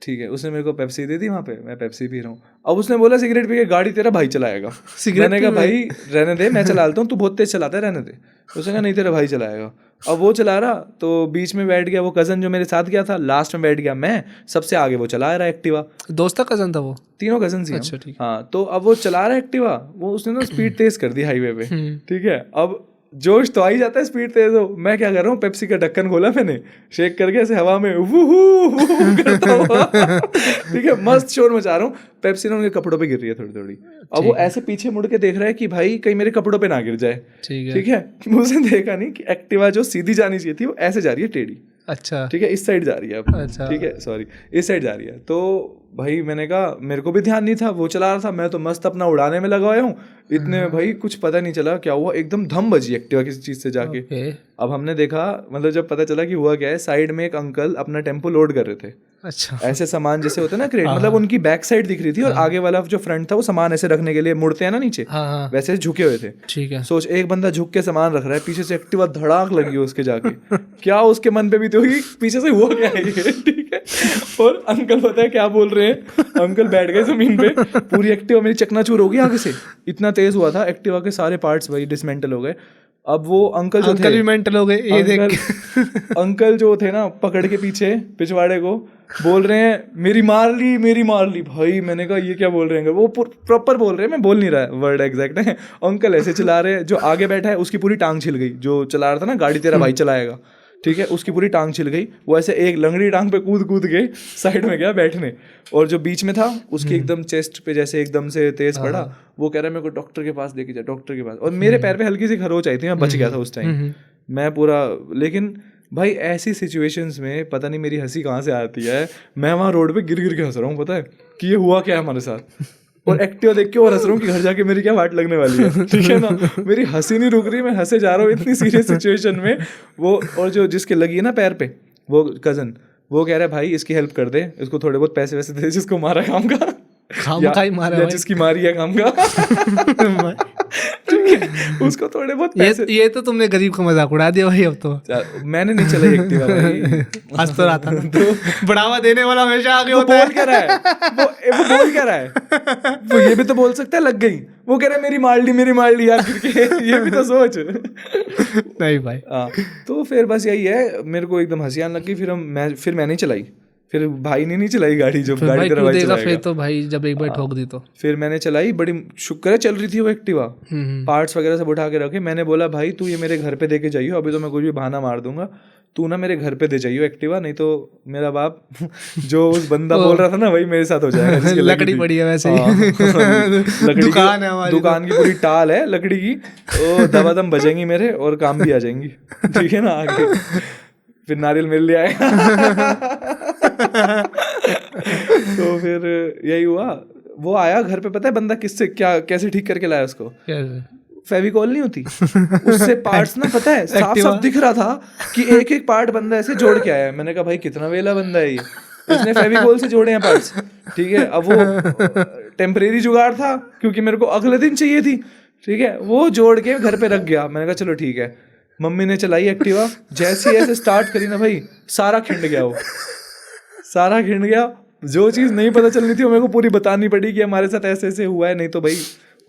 ठीक है, उसने मेरे को पेप्सी दे दी वहाँ पे, मैं पेप्सी पी रहा हूँ। अब उसने बोला सिगरेट पी के गाड़ी तेरा भाई चलाएगा। मैंने कहा भाई रहने दे, मैं चला लेता हूँ, तू बहुत तेज चलाता है, रहने दे। उसने कहा नहीं तेरा भाई चलाएगा। अब वो चला रहा तो बीच में बैठ गया वो कज़न जो मेरे साथ गया था, लास्ट में बैठ गया मैं, सबसे आगे वो चला रहा एक्टिवा। दोस्त का कज़न था वो? तीनों कज़न ही। अच्छा ठीक। हाँ, तो अब वो चला रहा एक्टिवा, वो उसने ना स्पीड तेज कर दी हाईवे पे, ठीक है। अब जोश तो आ ही जाता है, स्पीड तेज हो। मैं क्या कर रहा हूँ, पेप्सी का ढक्कन खोला मैंने, शेक करके ऐसे हवा में करता हुआ, ठीक है, मस्त शोर मचा रहा हूँ। पेप्सी ना उनके कपड़ों पे गिर रही है थोड़ी थोड़ी। अब वो ऐसे पीछे मुड़ के देख रहा है कि भाई कहीं मेरे कपड़ों पे ना गिर जाए, ठीक है। उसने देखा नहीं कि एक्टिवा जो सीधी जानी चाहिए थी वो ऐसे जा रही है टेढ़ी। अच्छा, ठीक है, इस साइड जा रही है अब। अच्छा, ठीक है, सॉरी, इस साइड जा रही है। तो भाई मैंने कहा, मेरे को भी ध्यान नहीं था, वो चला रहा था, मैं तो मस्त अपना उड़ाने में लगा हुआ हूँ। इतने में भाई कुछ पता नहीं चला क्या हुआ, एकदम धम बजी एक्टिवा किसी चीज से जाके। अब हमने देखा, मतलब जब पता चला कि हुआ क्या है, साइड में एक अंकल अपना टेम्पो लोड कर रहे थे। अच्छा, ऐसे सामान जैसे होते हैं ना क्रेट, मतलब उनकी बैक साइड दिख रही थी और आगे वाला जो फ्रंट था वो सामान ऐसे रखने के लिए मुड़ते हैं ना नीचे, वैसे झुके हुए थे। ठीक है। सोच, एक बंदा झुक के सामान रख रहा है, पीछे से एक्टिवा धड़ाक लगी उसके जाके। क्या उसके मन पे भी तो ही पीछे से हुआ क्या है ये, ठीक है। और अंकल पता है क्या बोल रहे हैं, अंकल बैठ गए जमीन पे, पूरी एक्टिवा मेरी चकनाचूर हो गई आगे से, इतना तेज हुआ था, एक्टिवा के सारे पार्ट्स भाई डिसमेंटल हो गए। अब वो अंकल जो थे, भी मेंटल हो गए ये देख। अंकल जो थे ना, पकड़ के पीछे पिछवाड़े को बोल रहे हैं मेरी मार ली भाई। मैंने कहा ये क्या बोल रहे हैं, वो प्रॉपर बोल रहे हैं, मैं बोल नहीं रहा वर्ड एग्जैक्ट है। अंकल ऐसे चला रहे हैं, जो आगे बैठा है उसकी पूरी टांग छिल गई, जो चला रहा था ना गाड़ी तेरा भाई चलाएगा, ठीक है, उसकी पूरी टांग छिल गई। वो ऐसे एक लंगड़ी टांग पे कूद के साइड में गया बैठने, और जो बीच में था उसकी एकदम चेस्ट पे जैसे एकदम से तेज पड़ा। वो कह रहा है मेरे को डॉक्टर के पास लेके जा, डॉक्टर के पास। और मेरे पैर पे हल्की सी खरोच आई थी, मैं बच गया था उस टाइम, मैं पूरा। लेकिन भाई ऐसी सिचुएशंस में पता नहीं मेरी हंसी कहाँ से आती है, मैं वहाँ रोड पे गिर के हंस रहा हूँ, पता है कि ये हुआ क्या है हमारे साथ। और एक्टिवा देख के और हंस रहा हूँ कि घर जाके मेरी क्या वाट लगने वाली है, ठीक है ना। मेरी हंसी नहीं रुक रही, मैं हंसे जा रहा हूँ इतनी सीरियस सिचुएशन में। वो और जो जिसके लगी है ना पैर पे, वो कजन, वो कह रहा है भाई इसकी हेल्प कर दे, इसको थोड़े बहुत पैसे वैसे दे, जिसको मारा काम का या जिसकी मारी है काम का, ठीक है, उसको थोड़े बहुत पैसे। ये तो तुमने गरीब का मजाक उड़ा दिया भाई। अब तो मैंने नहीं चलाई एक्टिवा भाई, हंस तो रहा था। तो बढ़ावा देने वाला हमेशा आगे होता है। बोल क्या रहा है वो बोल क्या रहा है, वो ये भी तो बोल सकता है लग गई, वो कह रहा है मेरी मार ली यार करके, ये भी तो सोच। नहीं भाई। तो फिर बस यही है, मेरे को एकदम हंसी आने लग गई। फिर मैंने चलाई, फिर भाई ने नहीं चलाई गाड़ी, जो गाड़ी तेरा भाई चलाएगा। फिर तो भाई जब एक बार ठोक दी तो फिर मैंने चलाई, बड़ी शुक्र है चल रही थी वो एक्टिवा, पार्ट्स वगैरह सब उठा के रखे। मैंने बोला भाई तू ये मेरे घर पे दे के जाइयो, अभी तो मैं कुछ भी बहाना मार दूंगा, तू ना मेरे घर पे दे जाइयो एक्टिवा, नहीं तो मेरा बाप जो उस बंदा बोल रहा था ना वही मेरे साथ हो जाएगा। लकड़ी पड़ी है वैसे ही, दुकान है हमारी, दुकान की पूरी टाल है लकड़ी की, तो दबादम बजेंगी मेरे और काम भी आ जाएंगी, ठीक है ना। आगे फिर नारियल मिल लिया तो फिर यही हुआ, वो आया घर पे, पता है बंदा किससे क्या कैसे ठीक करके लाया उसको, फेविकॉल नहीं होती उससे पार्ट्स ना, पता है साफ दिख रहा था कि एक एक पार्ट बंदा ऐसे जोड़ के आया है। मैंने कहा भाई कितना वेला बंदा है ये, इसने फेविकॉल से जोड़े हैं पार्ट्स, ठीक है। अब वो टेम्परेरी जुगाड़ था क्योंकि मेरे को अगले दिन चाहिए थी, ठीक है, वो जोड़ के घर पे रख गया। मैंने कहा चलो ठीक है। मम्मी ने चलाई एक्टिवा, जैसे ऐसे स्टार्ट करी ना भाई, सारा खिंड गया, वो सारा खिंड गया। जो चीज़ नहीं पता चलनी थी वो मेरे को पूरी बतानी पड़ी कि हमारे साथ ऐसे ऐसे हुआ है, नहीं तो भाई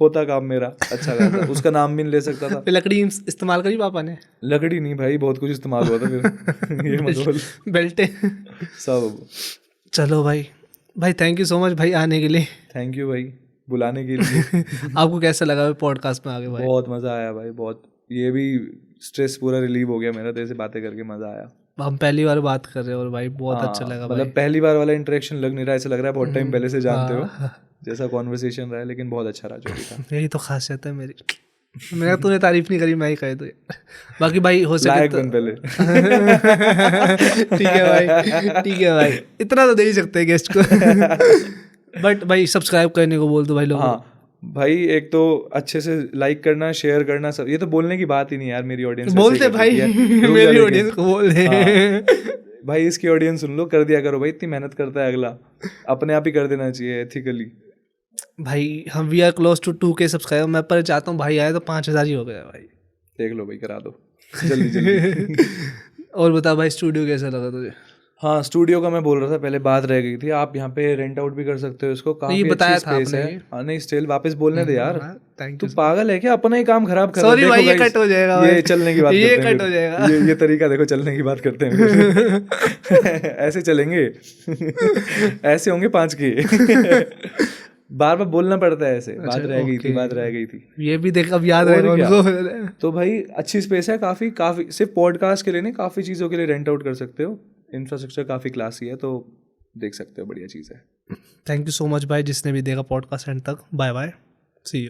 होता काम मेरा अच्छा खासा, उसका नाम भी नहीं ले सकता था। लकड़ी इस्तेमाल करी पापा ने? लकड़ी नहीं भाई, बहुत कुछ इस्तेमाल हुआ था फिर ये मत बोल, बेल्टे सब। चलो भाई थैंक यू सो मच भाई आने के लिए। थैंक यू भाई बुलाने के लिए। आपको कैसा लगा पॉडकास्ट में आगे भाई? बहुत मज़ा आया भाई, बहुत, ये भी स्ट्रेस पूरा रिलीव हो गया मेरा, तेरे से बातें करके मज़ा आया। हम पहली बार बात कर रहे हैं और भाई बहुत अच्छा लगा। मतलब पहली बार वाला इंटरेक्शन लग नहीं रहा, ऐसा लग रहा है बहुत टाइम पहले से जानते हो जैसा कॉन्वर्सेशन रहा है, लेकिन बहुत अच्छा रहा जो भी था। यही तो खासियत है मेरी। मेरा तूने तारीफ नहीं करी, मैं ही कह दो। बाकी भाई हो सके तो पहले ठीक है भाई, इतना तो दे ही सकते हैं गेस्ट को। बट भाई सब्सक्राइब करने को बोल दो भाई लोगों। हाँ भाई, एक तो अच्छे से लाइक करना, शेयर करना, सब। ये तो बोलने की बात ही नहीं यार, मेरी ऑडियंस बोलते भाई, मेरी ऑडियंस को बोल दे। भाई इसकी ऑडियंस सुन लो, कर दिया करो भाई, इतनी मेहनत करता है अगला, अपने आप ही कर देना चाहिए एथिकली। भाई हम we are close to 2K subscriber, मैं पर चाहता हूँ भाई आए तो 5000 ही हो गया भाई। देख लो भाई, करा दो जल्दी जल्दी। और बता भाई स्टूडियो कैसा लगा तुझे? हाँ, स्टूडियो का मैं बोल रहा था, पहले बात रह गई थी। आप यहाँ पे रेंट आउट भी कर सकते हो इसको, काफी बताया अच्छी था स्पेस आपने है। ये। हाँ नहीं, स्टिल वापस बोलने दे यार, थैंक तू यू। पागल है क्या? अपना ही काम खराब कर रहा है। सॉरी देखो भाई, ये guys, कट हो जाएगा ये भाई। चलने की बात ये करते हैं कट हो फिर। जाएगा। ये तरीका देखो, चलने की बात करते हैं फिर। ऐसे चलेंगे। ऐसे होंगे 5 के। बार बार बोलना पड़ता है ऐसे। बात रह गई थी, बात रह गई थी। ये भी देख, अब याद और रहेगा क्या? उनको। तो भाई अच्छी स्पेस है, काफी काफी, सिर्फ पॉडकास्ट के लिए नहीं, काफी चीजों के लिए रेंट आउट कर सकते हो। इंफ्रास्ट्रक्चर काफी क्लासी है, तो देख सकते हो, बढ़िया चीज है। थैंक यू सो मच भाई जिसने भी देखा पॉडकास्ट एंड तक। Bye bye, see you.